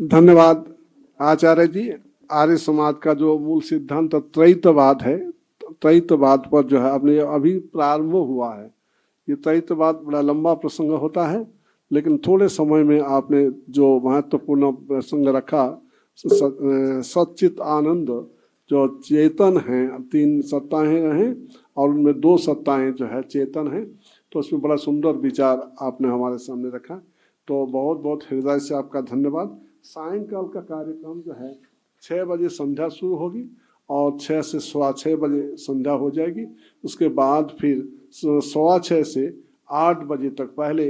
धन्यवाद आचार्य जी। आर्य समाज का जो मूल सिद्धांत त्रैतवाद है, त्रैतवाद पर जो है अपने अभी प्रारंभ हुआ है। ये त्रैतवाद बड़ा लंबा प्रसंग होता है, लेकिन थोड़े समय में आपने जो महत्वपूर्ण प्रसंग रखा, सच्चित आनंद जो चेतन है, तीन सत्ताएं हैं और उनमें दो सत्ताएं जो है चेतन है, तो उसमें बड़ा सुंदर विचार आपने हमारे सामने रखा। तो बहुत बहुत हृदय से आपका धन्यवाद। सायंकाल का कार्यक्रम जो है 6 बजे संध्या शुरू होगी और 6 से 6:15 बजे संध्या हो जाएगी। उसके बाद फिर 6:15 से 8 बजे तक पहले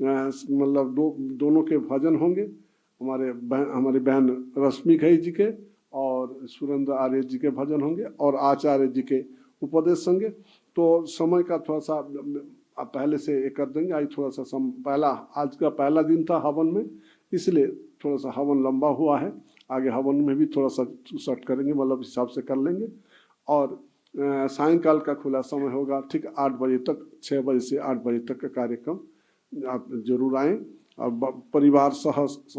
मतलब दोनों के भजन होंगे, हमारी बहन रश्मि घई जी के और सुरेंद्र आर्य जी के भजन होंगे और आचार्य जी के उपदेश होंगे। तो समय का थोड़ा सा आप पहले से ये कर देंगे। आज थोड़ा सा आज का पहला दिन था हवन में, इसलिए थोड़ा सा हवन लंबा हुआ है। आगे हवन में भी थोड़ा सा शॉर्ट करेंगे, मतलब हिसाब से कर लेंगे। और सायंकाल का खुला समय होगा ठीक 8 बजे तक, 6 बजे से 8 बजे तक का कार्यक्रम। आप जरूर आएँ और परिवार सह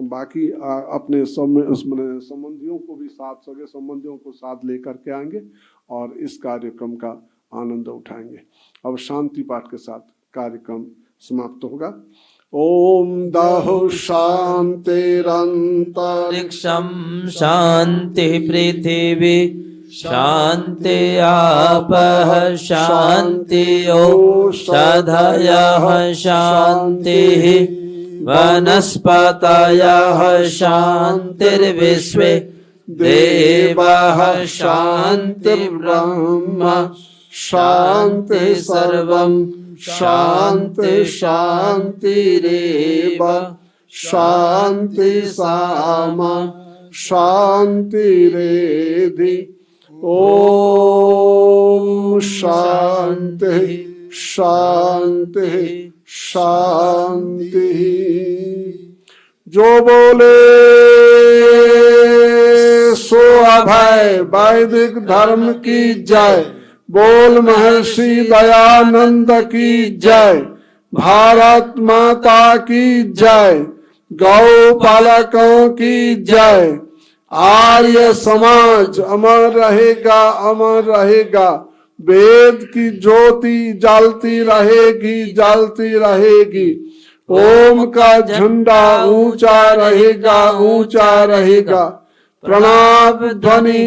बाकी अपने संबंधियों को भी साथ, सगे संबंधियों को साथ लेकर के आएंगे और इस कार्यक्रम का आनंद उठाएंगे। अब शांति पाठ के साथ कार्यक्रम समाप्त होगा। ओम दाहु शांतिरंतरिक्षं शांति पृथिवी शांति आपः शांति औषधयः शांतिः वनस्पतयः शांतिर्विश्वे देवाः शांतिर्ब्रह्म शांति सर्वं शांति शांतिरेव शांति सामा शांतिरेधि। ओम शांति शांति शांति। जो बोले सो अभय वैदिक धर्म की जय। बोल महर्षि दयानंद की जय। भारत माता की जय। गौ पालकों की जय। आर्य समाज अमर रहेगा, अमर रहेगा। वेद की ज्योति जलती रहेगी, जलती रहेगी। ओम का झंडा ऊंचा रहेगा, ऊंचा रहेगा। प्रणव ध्वनि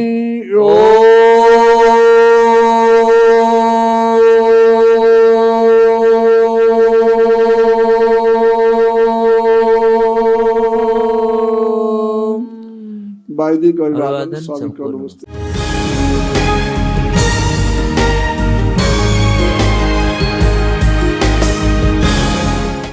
वैदिक अभिवादन। स्वामी को नमस्ते।